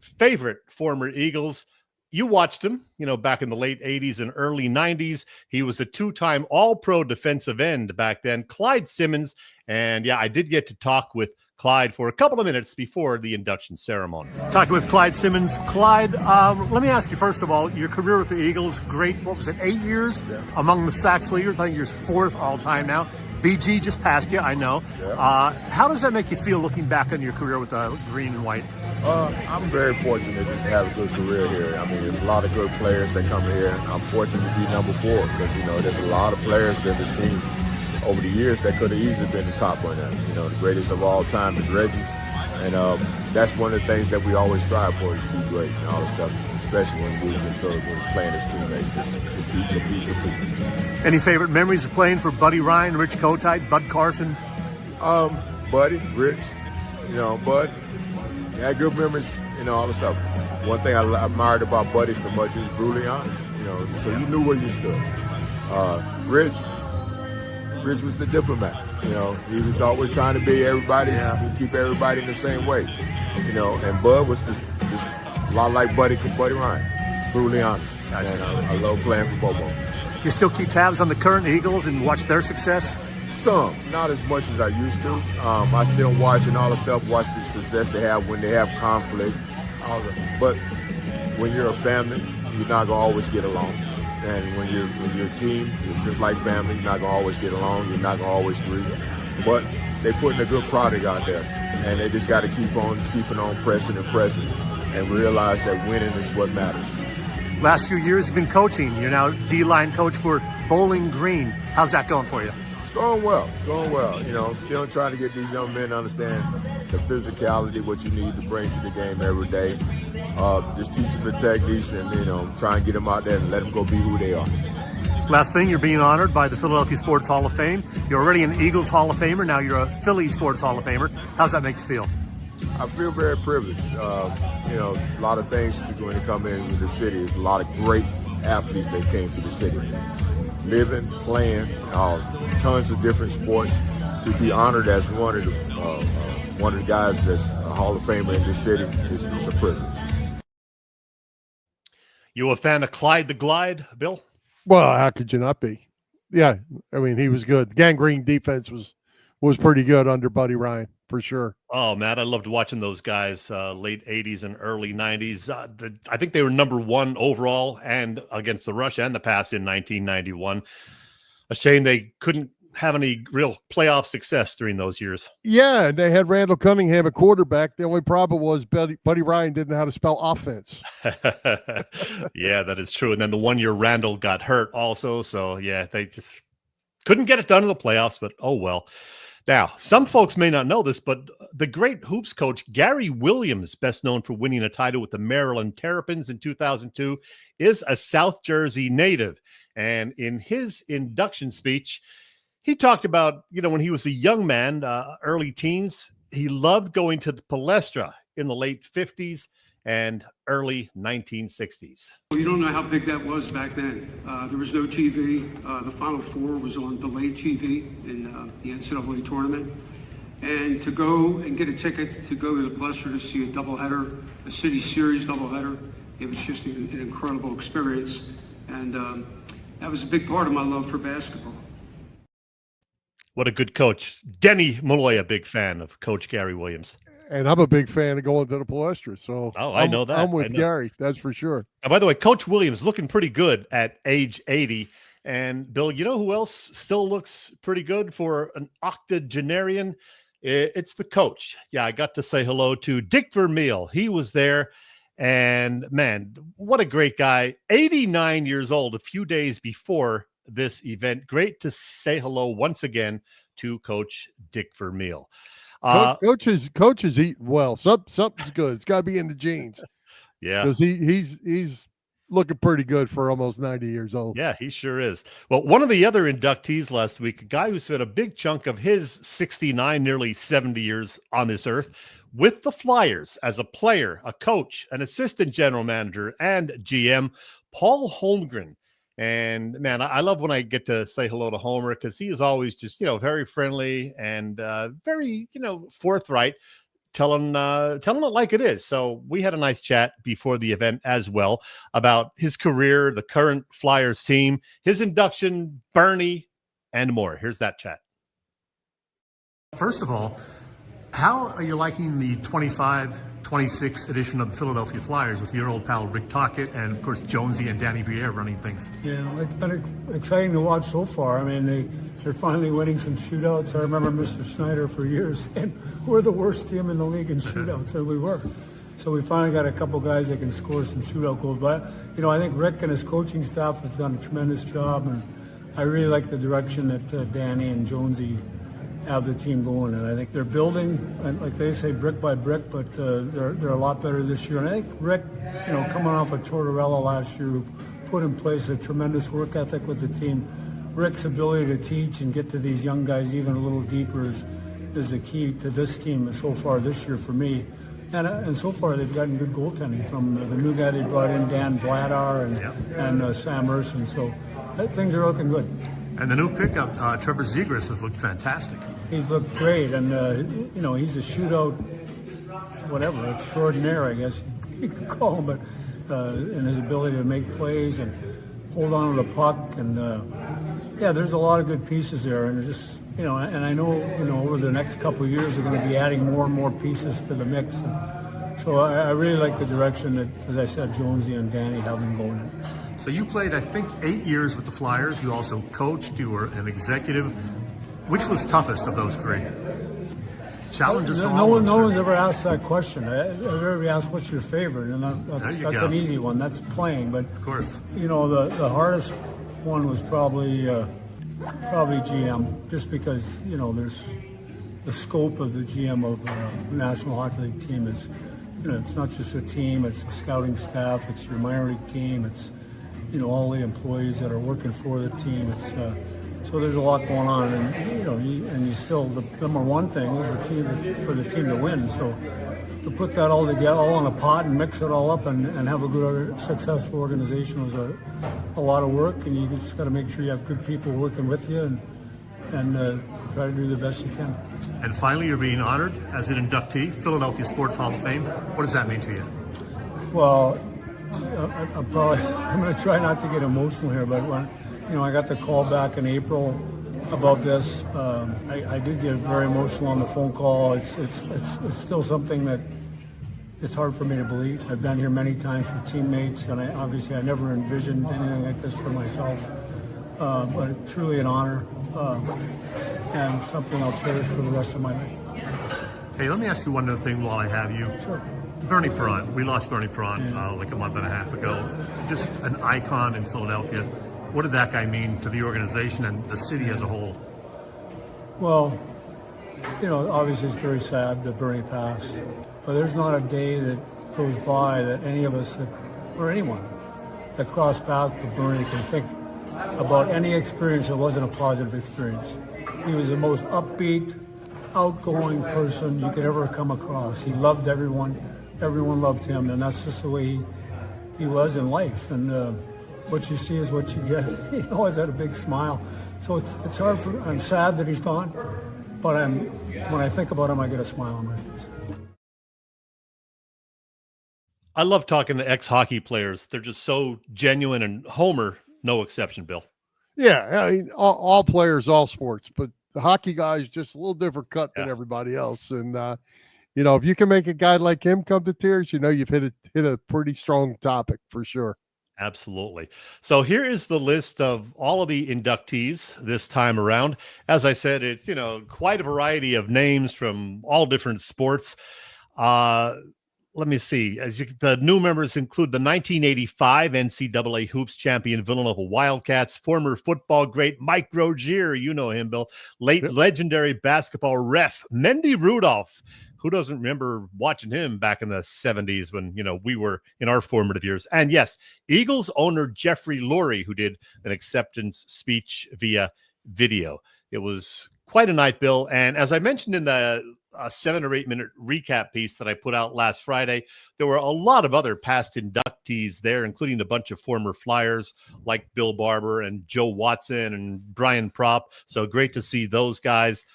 favorite former Eagles. You watched him, back in the late 80s and early 90s. He was a 2-time All-Pro defensive end back then, Clyde Simmons. And yeah, I did get to talk with Clyde for a couple of minutes before the induction ceremony. Talking with Clyde Simmons. Clyde, let me ask you, first of all, your career with the Eagles, great. What was it, 8 years among the sacks leaders? I think you're 4th all-time now. BG just passed you, I know. Yeah. How does that make you feel looking back on your career with the green and white? I'm very fortunate to have a good career here. I mean, there's a lot of good players that come here. I'm fortunate to be number 4 because, there's a lot of players in this team over the years that could have easily been the top one. The greatest of all time is Reggie. And that's one of the things that we always strive for, is to be great and all this stuff, especially when we were playing as teammates, to compete. Any favorite memories of playing for Buddy Ryan, Rich Kotite, Bud Carson? Buddy, Rich, Bud. I had good memories, all the stuff. One thing I admired about Buddy so much is brutally honest, so you knew where you stood. Rich was the diplomat, he was always trying to be everybody, keep everybody in the same way, and Bud was just a lot like Buddy Ryan, brutally honest. And I love playing for both of them. You still keep tabs on the current Eagles and watch their success? Some, not as much as I used to. I still watch and all the stuff, watch the success they have when they have conflict. But when you're a family, you're not gonna always get along. And when you're a team, it's just like family. You're not gonna always get along. You're not gonna always agree. But they putting a good product out there, and they just got to keeping on pressing and realize that winning is what matters. Last few years you've been coaching. You're now D-line coach for Bowling Green. How's that going for you? Going well. You know, still trying to get these young men to understand the physicality, what you need to bring to the game every day. Just teach them the techniques and, you know, try and get them out there and let them go be who they are. Last thing, you're being honored by the Philadelphia Sports Hall of Fame. You're already an Eagles Hall of Famer. Now you're a Philly Sports Hall of Famer. How's that make you feel? I feel very privileged. You know, a lot of things when they come into the city. There's a lot of great athletes that came to the city. Living, playing, tons of different sports. To be honored as one of the guys that's a Hall of Famer in this city is a privilege. You a fan of Clyde the Glide, Bill? Well, how could you not be? Yeah, I mean, he was good. The gangrene defense was pretty good under Buddy Ryan, for sure. Oh, Matt, I loved watching those guys, late 80s and early 90s. I think they were number 1 overall and against the rush and the pass in 1991. A shame they couldn't have any real playoff success during those years. Yeah, and they had Randall Cunningham at quarterback. The only problem was Buddy Ryan didn't know how to spell offense. Yeah, that is true. And then the 1 year Randall got hurt also. So, yeah, they just couldn't get it done in the playoffs, but oh well. Now, some folks may not know this, but the great hoops coach Gary Williams, best known for winning a title with the Maryland Terrapins in 2002, is a South Jersey native. And in his induction speech, he talked about, you know, when he was a young man, early teens, he loved going to the Palestra in the late 50s and early 1960s. Well, you don't know how big that was back then. There was no TV. The Final Four was on delayed TV in the NCAA tournament. And to go and get a ticket to go to the Palestra to see a doubleheader, a City Series doubleheader, it was just an incredible experience. And that was a big part of my love for basketball. What a good coach. Denny Malloy, a big fan of Coach Gary Williams. And I'm a big fan of going to the Palestra. So I know that. I'm with Gary. That's for sure. And by the way, Coach Williams looking pretty good at age 80. And Bill, you know who else still looks pretty good for an octogenarian? It's the coach. Yeah, I got to say hello to Dick Vermeil. He was there. And man, what a great guy. 89 years old, a few days before this event. Great to say hello once again to Coach Dick Vermeil. Coaches eat well. Something's good. It's got to be in the genes. Yeah, because he's looking pretty good for almost 90 years old. Yeah, he sure is. Well, one of the other inductees last week, a guy who spent a big chunk of his 69, nearly 70 years on this earth with the Flyers as a player, a coach, an assistant general manager, and GM, Paul Holmgren. And man, I love when I get to say hello to Homer because he is always just, very friendly and very, forthright, telling it like it is. So we had a nice chat before the event as well about his career, the current Flyers team, his induction, Bernie, and more. Here's that chat. First of all, how are you liking the 25-26 edition of the Philadelphia Flyers with your old pal Rick Tocchet and, of course, Jonesy and Danny Briere running things? Yeah, it's been exciting to watch so far. I mean, they're finally winning some shootouts. I remember Mr. Snyder for years saying we're the worst team in the league in shootouts, and we were. So we finally got a couple guys that can score some shootout goals. But, I think Rick and his coaching staff have done a tremendous job, and I really like the direction that Danny and Jonesy have the team going, and I think they're building, and like they say, brick by brick, but they're a lot better this year. And I think Rick, coming off of Tortorella last year, who put in place a tremendous work ethic with the team. Rick's ability to teach and get to these young guys even a little deeper is the key to this team so far this year for me. And so far they've gotten good goaltending from the new guy they brought in, Dan Vladar, and Sam Erson. So things are looking good. And the new pickup, Trevor Zegras, has looked fantastic. He's looked great, and he's a shootout, whatever, extraordinaire, I guess you could call him, but in his ability to make plays and hold on to the puck, and there's a lot of good pieces there, and just and I know over the next couple of years they're going to be adding more and more pieces to the mix. And so I really like the direction that, as I said, Jonesy and Danny have been going in. So you played, I think, 8 years with the Flyers. You also coached. You were an executive. Which was toughest of those three? challenge us No one's ever asked that question. Everybody asked, "What's your favorite?" And that's an easy one. That's playing. But of course, the hardest one was probably GM, just because there's the scope of the GM of the National Hockey League team is, it's not just a team. It's the scouting staff. It's your minor league team. It's all the employees that are working for the team. It's so there's a lot going on, and you still, the number one thing is for the team to win. So to put that all together, all in a pot, and mix it all up, and have a good, successful organization was a lot of work. And you just got to make sure you have good people working with you, and try to do the best you can. And finally, you're being honored as an inductee, Philadelphia Sports Hall of Fame. What does that mean to you? Well, I'm going to try not to get emotional here, but when I got the call back in April about this, I did get very emotional on the phone call. It's still something that it's hard for me to believe. I've been here many times for teammates, and I never envisioned anything like this for myself. But it's truly an honor, and something I'll cherish for the rest of my life. Hey, let me ask you one other thing while I have you. Sure. Bernie Perron. We lost Bernie Perron like a month and a half ago. Just an icon in Philadelphia. What did that guy mean to the organization and the city as a whole? Well, obviously it's very sad that Bernie passed, but there's not a day that goes by that any of us, or anyone that crossed paths with Bernie can think about any experience that wasn't a positive experience. He was the most upbeat, outgoing person you could ever come across. He loved everyone. Everyone loved him, and that's just the way he was in life. And what you see is what you get. He always had a big smile. So it's hard I'm sad that he's gone, but when I think about him, I get a smile on my face. I love talking to ex-hockey players. They're just so genuine, and Homer, no exception, Bill. Yeah, I mean, all players, all sports, but the hockey guy is just a little different cut than everybody else. And, if you can make a guy like him come to tears, you've hit a pretty strong topic for sure. Absolutely. So here is the list of all of the inductees this time around. As I said, it's, quite a variety of names from all different sports. Let me see. The new members include the 1985 NCAA Hoops champion Villanova Wildcats, former football great Mike Rozier, you know him, Bill, legendary basketball ref Mendy Rudolph. Who doesn't remember watching him back in the 70s when, we were in our formative years? And yes, Eagles owner Jeffrey Lurie, who did an acceptance speech via video. It was quite a night, Bill. And as I mentioned in the 7 or 8 minute recap piece that I put out last Friday, there were a lot of other past inductees there, including a bunch of former Flyers like Bill Barber and Joe Watson and Brian Propp. So great to see those guys.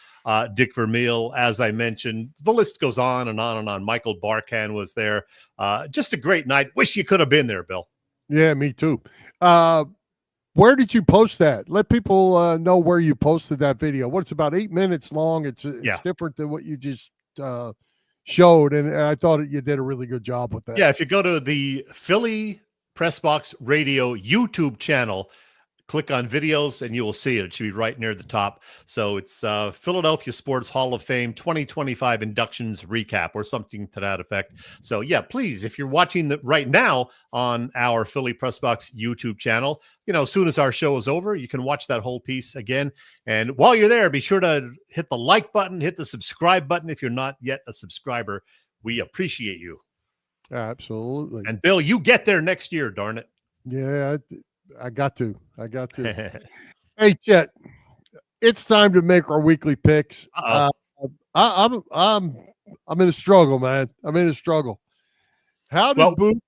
Dick Vermeil, as I mentioned, the list goes on and on and on. Michael Barkan was there. Just a great night. Wish you could have been there, Bill. Yeah, me too. Where did you post that? Let people know where you posted that video. It's about 8 minutes long. It's different than what you just showed, and I thought you did a really good job with that. Yeah, if you go to the Philly Pressbox Radio YouTube channel, click on videos and you will see it. It should be right near the top. So it's Philadelphia Sports Hall of Fame 2025 inductions recap or something to that effect. So yeah, please, if you're watching that right now on our Philly Pressbox YouTube channel, as soon as our show is over, you can watch that whole piece again. And while you're there, be sure to hit the like button, hit the subscribe button if you're not yet a subscriber. We appreciate you. Absolutely. And Bill, you get there next year, darn it. Yeah, I got to. Hey, Chet, it's time to make our weekly picks. I'm in a struggle, man. I'm in a struggle. How did Boop,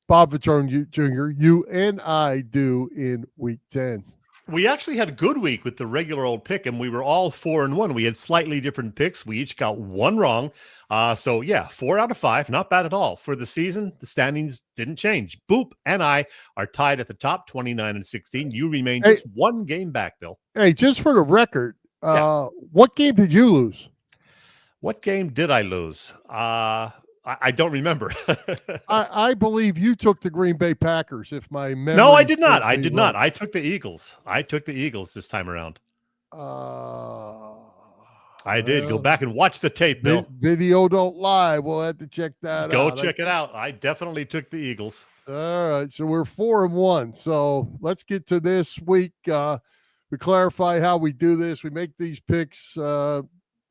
Bob Vitrone Jr., you and I do in week 10? We actually had a good week with the regular old pick, and we were all 4-1. We had slightly different picks. We each got one wrong. 4 out of 5, not bad at all. For the season, the standings didn't change. Boop and I are tied at the top, 29-16. You remain just one game back, Bill. Hey, just for the record, what game did you lose? What game did I lose? I don't remember. I believe you took the Green Bay Packers, if my memory. No, I did not. I did not. I took the Eagles. I took the Eagles this time around. I did. Go back and watch the tape, Bill. Video don't lie. We'll have to check that out. Go check it out. I definitely took the Eagles. All right. So we're 4-1. So let's get to this week. We clarify how we do this. We make these picks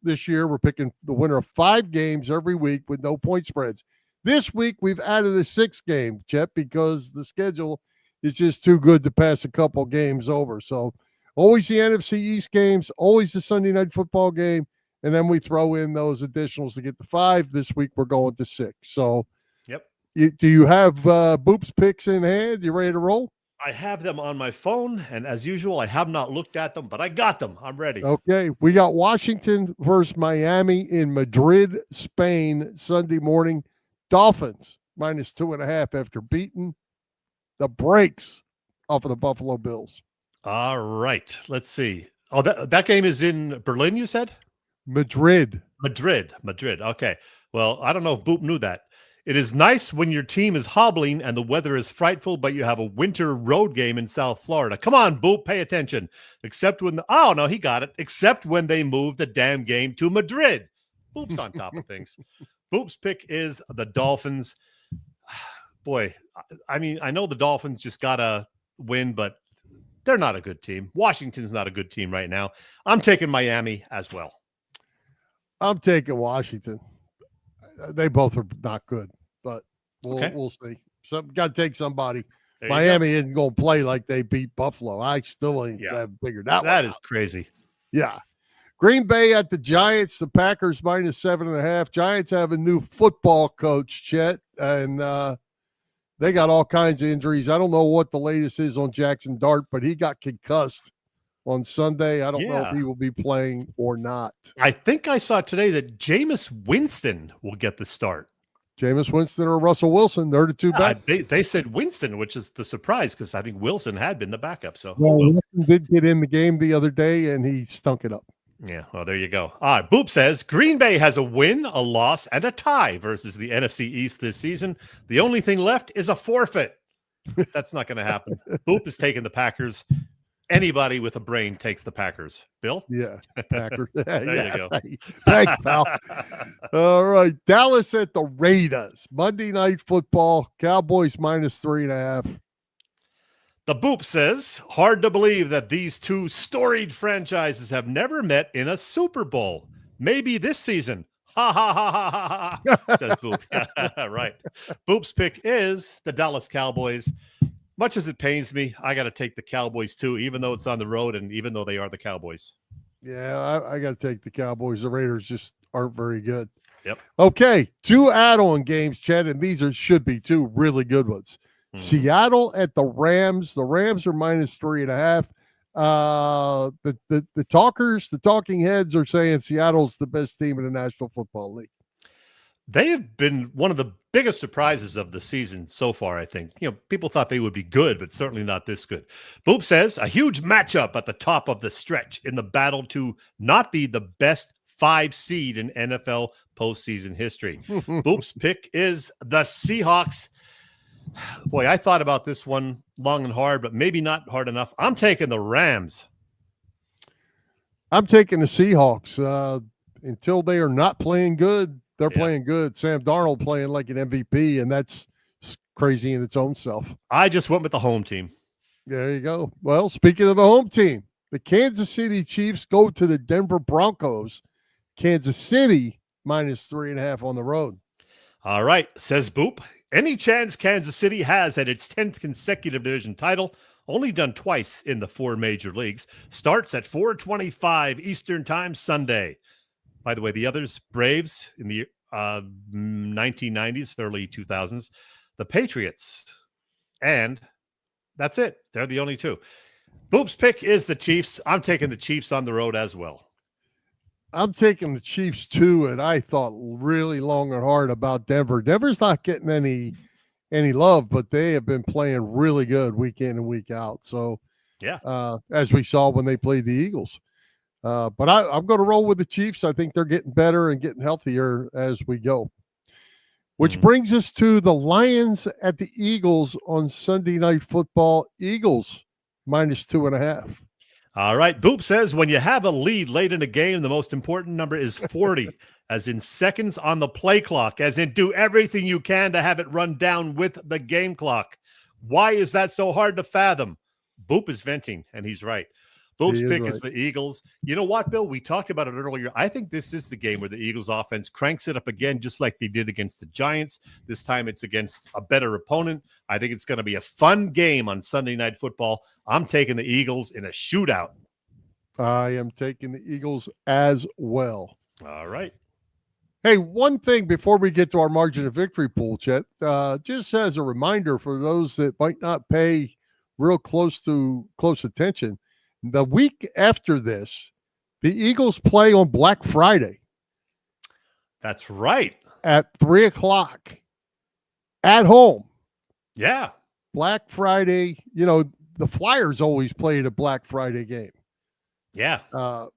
this year. We're picking the winner of 5 games every week with no point spreads. This week, we've added a 6th game, Chet, because the schedule is just too good to pass a couple games over. So always the NFC East games, always the Sunday night football game, and then we throw in those additionals to get to 5. This week, we're going to 6. So yep. Do you have Boop's picks in hand? You ready to roll? I have them on my phone, and as usual, I have not looked at them, but I got them. I'm ready. Okay. We got Washington versus Miami in Madrid, Spain, Sunday morning. Dolphins -2.5 after beating the brakes off of the Buffalo Bills. All right. Let's see. Oh, that game is in Berlin, you said? Madrid. Okay. Well, I don't know if Boop knew that. It is nice when your team is hobbling and the weather is frightful, but you have a winter road game in South Florida. Come on, Boop, pay attention. Except when he got it. Except when they moved the damn game to Madrid. Boop's on top of things. Boop's pick is the Dolphins. Boy, I mean, I know the Dolphins just got to win, but they're not a good team. Washington's not a good team right now. I'm taking Miami as well. I'm taking Washington. They both are not good, but we'll see. Got to take somebody. Miami isn't going to play like they beat Buffalo. I still ain't figured that one out. That is crazy. Yeah. Green Bay at the Giants, the Packers -7.5. Giants have a new football coach, Chet, and they got all kinds of injuries. I don't know what the latest is on Jackson Dart, but he got concussed on Sunday. I don't know if he will be playing or not. I think I saw today that Jameis Winston will get the start. Jameis Winston or Russell Wilson, they're the two back. They said Winston, which is the surprise because I think Wilson had been the backup. So Wilson did get in the game the other day, and he stunk it up. Yeah, well, there you go. All right, Boop says Green Bay has a win, a loss, and a tie versus the NFC East this season. The only thing left is a forfeit. That's not going to happen. Boop is taking the Packers. Anybody with a brain takes the Packers. Bill? Yeah, Packers. There you go. Thanks, pal. All right, Dallas at the Raiders. Monday Night Football. Cowboys -3.5. The Boop says, hard to believe that these two storied franchises have never met in a Super Bowl. Maybe this season. Ha, ha, ha, ha, ha, ha, says Boop. Right. Boop's pick is the Dallas Cowboys. Much as it pains me, I got to take the Cowboys too, even though it's on the road and even though they are the Cowboys. Yeah, I got to take the Cowboys. The Raiders just aren't very good. Yep. Okay, 2 add-on games, Chad, and these should be 2 really good ones. Seattle at the Rams. The Rams are -3.5. The talking heads are saying Seattle's the best team in the National Football League. They have been one of the biggest surprises of the season so far, I think. You know, people thought they would be good, but certainly not this good. Boop says, a huge matchup at the top of the stretch in the battle to not be the best 5 seed in NFL postseason history. Boop's pick is the Seahawks. Boy, I thought about this one long and hard, but maybe not hard enough. I'm taking the Rams. I'm taking the Seahawks. Until they are not playing good, they're playing good. Sam Darnold playing like an MVP, and that's crazy in its own self. I just went with the home team. There you go. Well, speaking of the home team, the Kansas City Chiefs go to the Denver Broncos. Kansas City -3.5 on the road. All right, says Boop. Any chance Kansas City has at its 10th consecutive division title, only done twice in the 4 major leagues, starts at 4:25 Eastern Time Sunday. By the way, the others, Braves in the 1990s, early 2000s, the Patriots, and that's it. They're the only 2. Boop's pick is the Chiefs. I'm taking the Chiefs on the road as well. I'm taking the Chiefs too, and I thought really long and hard about Denver. Denver's not getting any love, but they have been playing really good week in and week out. So, as we saw when they played the Eagles. But I'm going to roll with the Chiefs. I think they're getting better and getting healthier as we go. Which brings us to the Lions at the Eagles on Sunday Night Football. Eagles -2.5. All right. Boop says, when you have a lead late in a game, the most important number is 40, as in seconds on the play clock, as in do everything you can to have it run down with the game clock. Why is that so hard to fathom? Boop is venting, and he's right. Boop's pick is the Eagles. You know what, Bill? We talked about it earlier. I think this is the game where the Eagles offense cranks it up again, just like they did against the Giants. This time it's against a better opponent. I think it's going to be a fun game on Sunday Night Football. I'm taking the Eagles in a shootout. I am taking the Eagles as well. All right. Hey, one thing before we get to our margin of victory pool, Chet, just as a reminder for those that might not pay real close attention, the week after this, the Eagles play on Black Friday. That's right. At 3:00 at home. Yeah. Black Friday, the Flyers always played a Black Friday game. Yeah.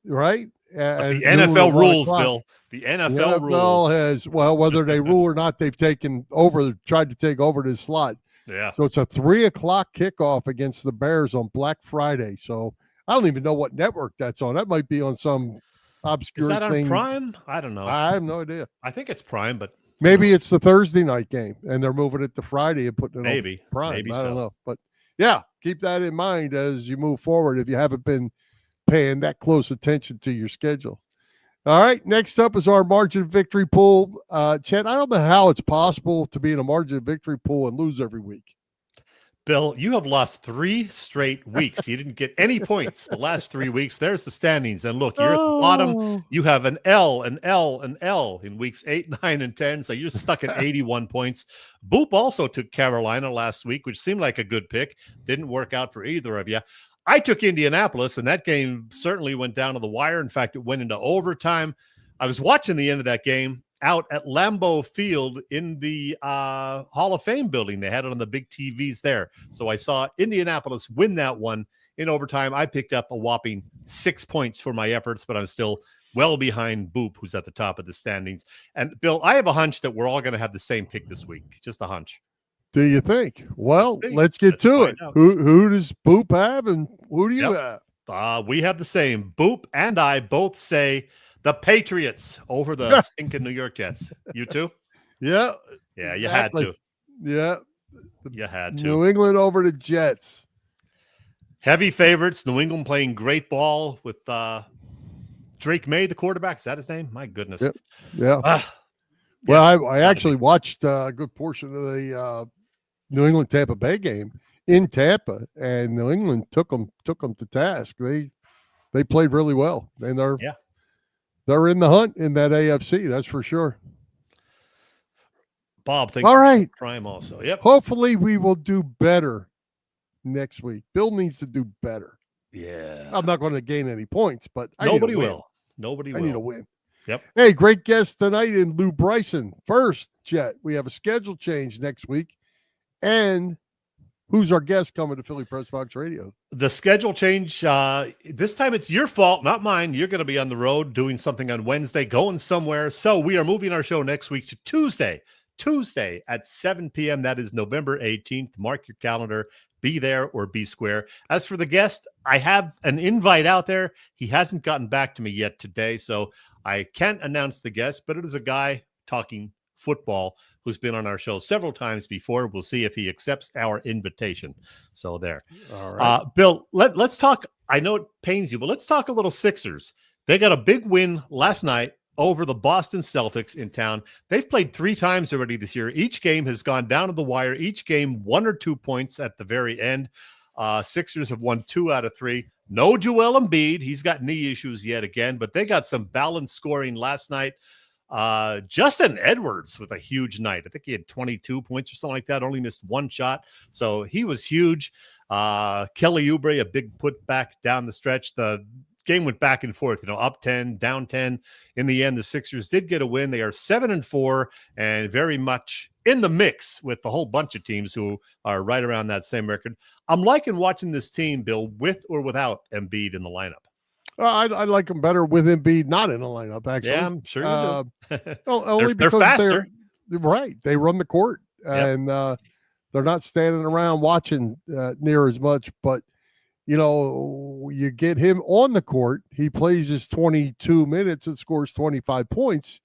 Right? The NFL rules, Bill. The NFL rules. Has, whether they rule or not, they've tried to take over this slot. Yeah. So it's a 3:00 kickoff against the Bears on Black Friday. So I don't even know what network that's on. That might be on some obscure thing. Is that on Prime? I don't know. I have no idea. I think it's Prime, but maybe it's the Thursday night game and they're moving it to Friday and putting it on Prime. Maybe I don't know. But yeah, keep that in mind as you move forward if you haven't been paying that close attention to your schedule. All right, next up is our margin of victory pool. Chet, I don't know how it's possible to be in a margin of victory pool and lose every week. Bill, you have lost 3 straight weeks. You didn't get any points the last 3 weeks. There's the standings. And look, you're at the bottom. You have an L, an L, an L in weeks 8, 9, and 10. So you're stuck at 81 points. Boop also took Carolina last week, which seemed like a good pick. Didn't work out for either of you. I took Indianapolis, and that game certainly went down to the wire. In fact, it went into overtime. I was watching the end of that game out at Lambeau Field in the Hall of Fame building. They had it on the big TVs there. So I saw Indianapolis win that one in overtime. I picked up a whopping 6 points for my efforts, but I'm still well behind Boop, who's at the top of the standings. And, Bill, I have a hunch that we're all going to have the same pick this week. Just a hunch. Do you think? Well, let's get to it. Who does Boop have and who do you have? We have the same. Boop and I both say the Patriots over the stinking New York Jets. You too? Yeah. Yeah, you had to. Yeah. You had to. New England over the Jets. Heavy favorites. New England playing great ball with Drake May, the quarterback. Is that his name? My goodness. Yep. Yeah. Well, I actually watched a good portion of the New England Tampa Bay game in Tampa, and New England took them to task. They played really well, and they're in the hunt in that AFC. That's for sure. Bob thinks all right. Prime also. Yep. Hopefully, we will do better next week. Bill needs to do better. Yeah. I'm not going to gain any points, but nobody will. Nobody will. I need a win. Yep. Hey, great guest tonight in Lew Bryson. First, Chet, we have a schedule change next week. And who's our guest coming to Philly Pressbox Radio? The schedule change, this time it's your fault, not mine. You're going to be on the road doing something on Wednesday, going somewhere. So we are moving our show next week to Tuesday at 7 p.m. That is November 18th. Mark your calendar. Be there or be square. As for the guest, I have an invite out there. He hasn't gotten back to me yet today, so I can't announce the guest, but it is a guy talking football who's been on our show several times before. We'll see if he accepts our invitation. So there. All right. Bill, let's talk. I know it pains you, but let's talk a little Sixers. They got a big win last night over the Boston Celtics in town. They've played 3 times already this year. Each game has gone down to the wire. Each game 1 or 2 points at the very end. Sixers have won 2 out of 3. No Joel Embiid. He's got knee issues yet again, but they got some balanced scoring last night. Justin Edwards with a huge night. I think he had 22 points or something like that. Only missed 1 shot. So he was huge. Kelly Oubre, a big putback down the stretch. The game went back and forth, up 10, down 10. In the end, the Sixers did get a win. They are 7-4 and very much in the mix with the whole bunch of teams who are right around that same record. I'm liking watching this team, Bill, with or without Embiid in the lineup. I like them better with Embiid not in the lineup, actually. Yeah, I'm sure you do. Only they're because faster. They're right. They run the court, and they're not standing around watching near as much. But, you get him on the court. He plays his 22 minutes and scores 25 points.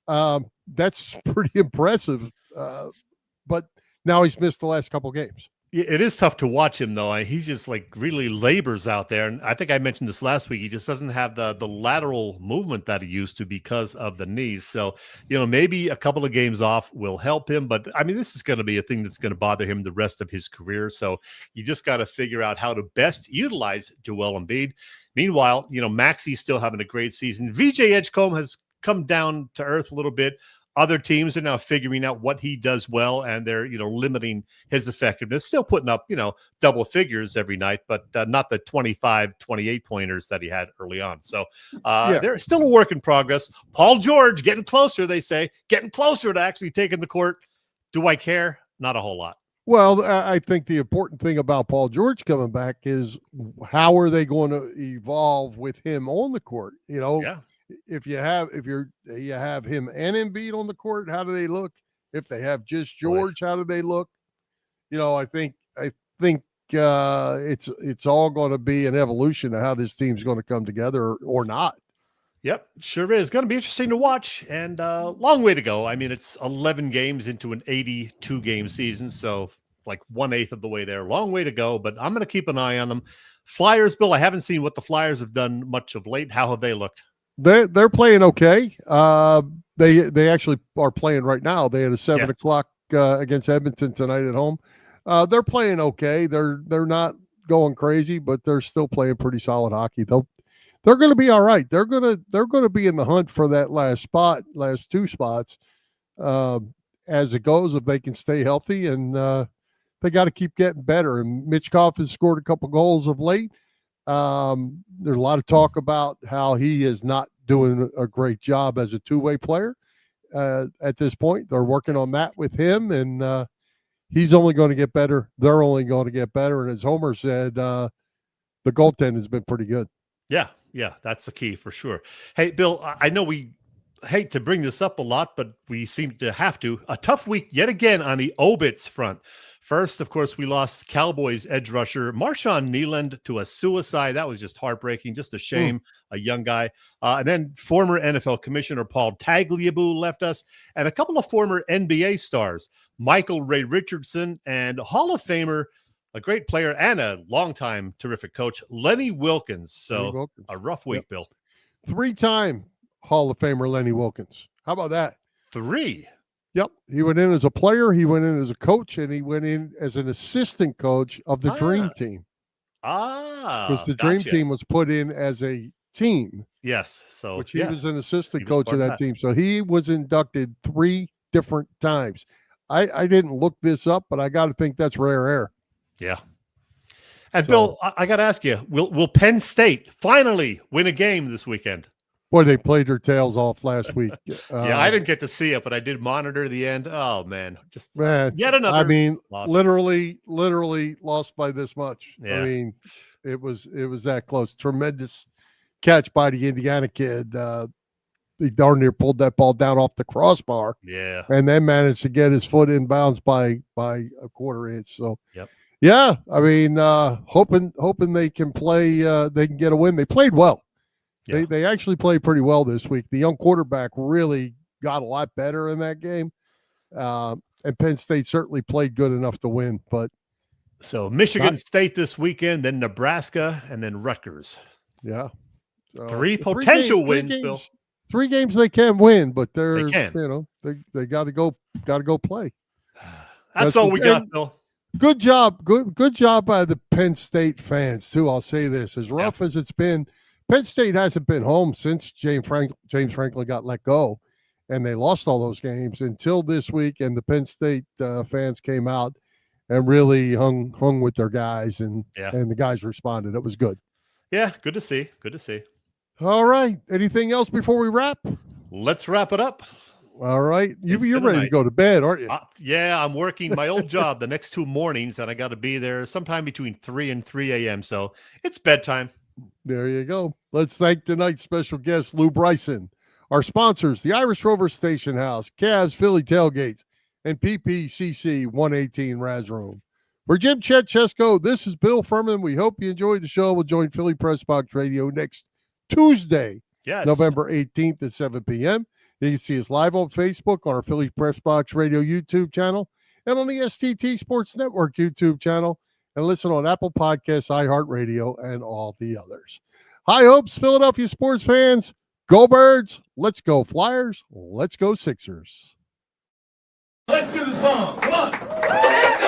That's pretty impressive. But now he's missed the last couple games. It is tough to watch him, though. He's just like really labors out there. And I think I mentioned this last week. He just doesn't have the lateral movement that he used to because of the knees. So, maybe a couple of games off will help him. But I mean, this is going to be a thing that's going to bother him the rest of his career. So you just got to figure out how to best utilize Joel Embiid. Meanwhile, Maxi's still having a great season. VJ Edgecombe has come down to earth a little bit. Other teams are now figuring out what he does well, and they're, limiting his effectiveness, still putting up, double figures every night, but not the 25, 28 pointers that he had early on. So they're still a work in progress. Paul George getting closer, they say, getting closer to actually taking the court. Do I care? Not a whole lot. Well, I think the important thing about Paul George coming back is how are they going to evolve with him on the court? Yeah. If you have him and Embiid on the court, how do they look? If they have just George, how do they look? I think it's all going to be an evolution of how this team's going to come together or not. Yep, sure is. Going to be interesting to watch, and long way to go. I mean, it's 11 games into an 82-game season, so like 1/8 of the way there. Long way to go, but I'm going to keep an eye on them. Flyers, Bill, I haven't seen what the Flyers have done much of late. How have they looked? They're playing okay. They actually are playing right now. They had a 7 o'clock against Edmonton tonight at home. They're playing okay. They're not going crazy, but they're still playing pretty solid hockey. They're going to be all right. They're going to be in the hunt for that last two spots as it goes, if they can stay healthy, and they got to keep getting better. And Mitchkov has scored a couple goals of late. There's a lot of talk about how he is not doing a great job as a two-way player at this point. They're working on that with him, and he's only going to get better. They're only going to get better. And as Homer said, the goaltending has been pretty good. Yeah, that's the key for sure. Hey, Bill, I know we hate to bring this up a lot, but we seem to have to. A tough week yet again on the Obits front. First, of course, we lost Cowboys edge rusher Marshawn Kneeland to a suicide. That was just heartbreaking, just a shame, a young guy. And then former NFL Commissioner Paul Tagliabue left us, and a couple of former NBA stars, Michael Ray Richardson and Hall of Famer, a great player and a longtime terrific coach, Lenny Wilkens. So a rough week, Bill. 3-time Hall of Famer Lenny Wilkens. How about that? 3. Yep. He went in as a player, he went in as a coach, and he went in as an assistant coach of the Dream Team. Because the Dream Team was put in as a team. Yes. So which he was an assistant coach of that team. So he was inducted 3 different times. I didn't look this up, but I got to think that's rare air. Yeah. And Bill, I got to ask you, will Penn State finally win a game this weekend? Boy, they played their tails off last week. Yeah, I didn't get to see it, but I did monitor the end. Oh man, just yet another. I mean, loss. literally lost by this much. Yeah. I mean, it was that close. Tremendous catch by the Indiana kid. He darn near pulled that ball down off the crossbar. Yeah, and then managed to get his foot in bounds by a quarter inch. So, yep. Yeah, I mean, hoping they can play. They can get a win. They played well. Yeah. They actually played pretty well this week. The young quarterback really got a lot better in that game. And Penn State certainly played good enough to win. But so Michigan State this weekend, then Nebraska, and then Rutgers. Yeah. So 3 potential wins, Bill. 3 games they can win, but they got to go play. That's all we got, Bill. Good job. Good job by the Penn State fans too. I'll say this, as rough as it's been, Penn State hasn't been home since James Franklin got let go, and they lost all those games until this week. And the Penn State fans came out and really hung with their guys, and the guys responded. It was good. Yeah, good to see. Good to see. All right. Anything else before we wrap? Let's wrap it up. All right. You're ready to go to bed, aren't you? Yeah, I'm working my old job the next 2 mornings, and I got to be there sometime between 3 and 3 a.m. So it's bedtime. There you go. Let's thank tonight's special guest, Lew Bryson. Our sponsors, the Irish Rover Station House, Cavs Philly Tailgates, and PPCC 118 Raz Room. For Jim, Chet, Chesko, this is Bill Furman. We hope you enjoyed the show. We'll join Philly Press Box Radio next Tuesday, November 18th at 7 p.m. You can see us live on Facebook on our Philly Press Box Radio YouTube channel and on the STT Sports Network YouTube channel, and listen on Apple Podcasts, iHeartRadio, and all the others. High hopes, Philadelphia sports fans. Go Birds. Let's go Flyers. Let's go Sixers. Let's do the song. Come on.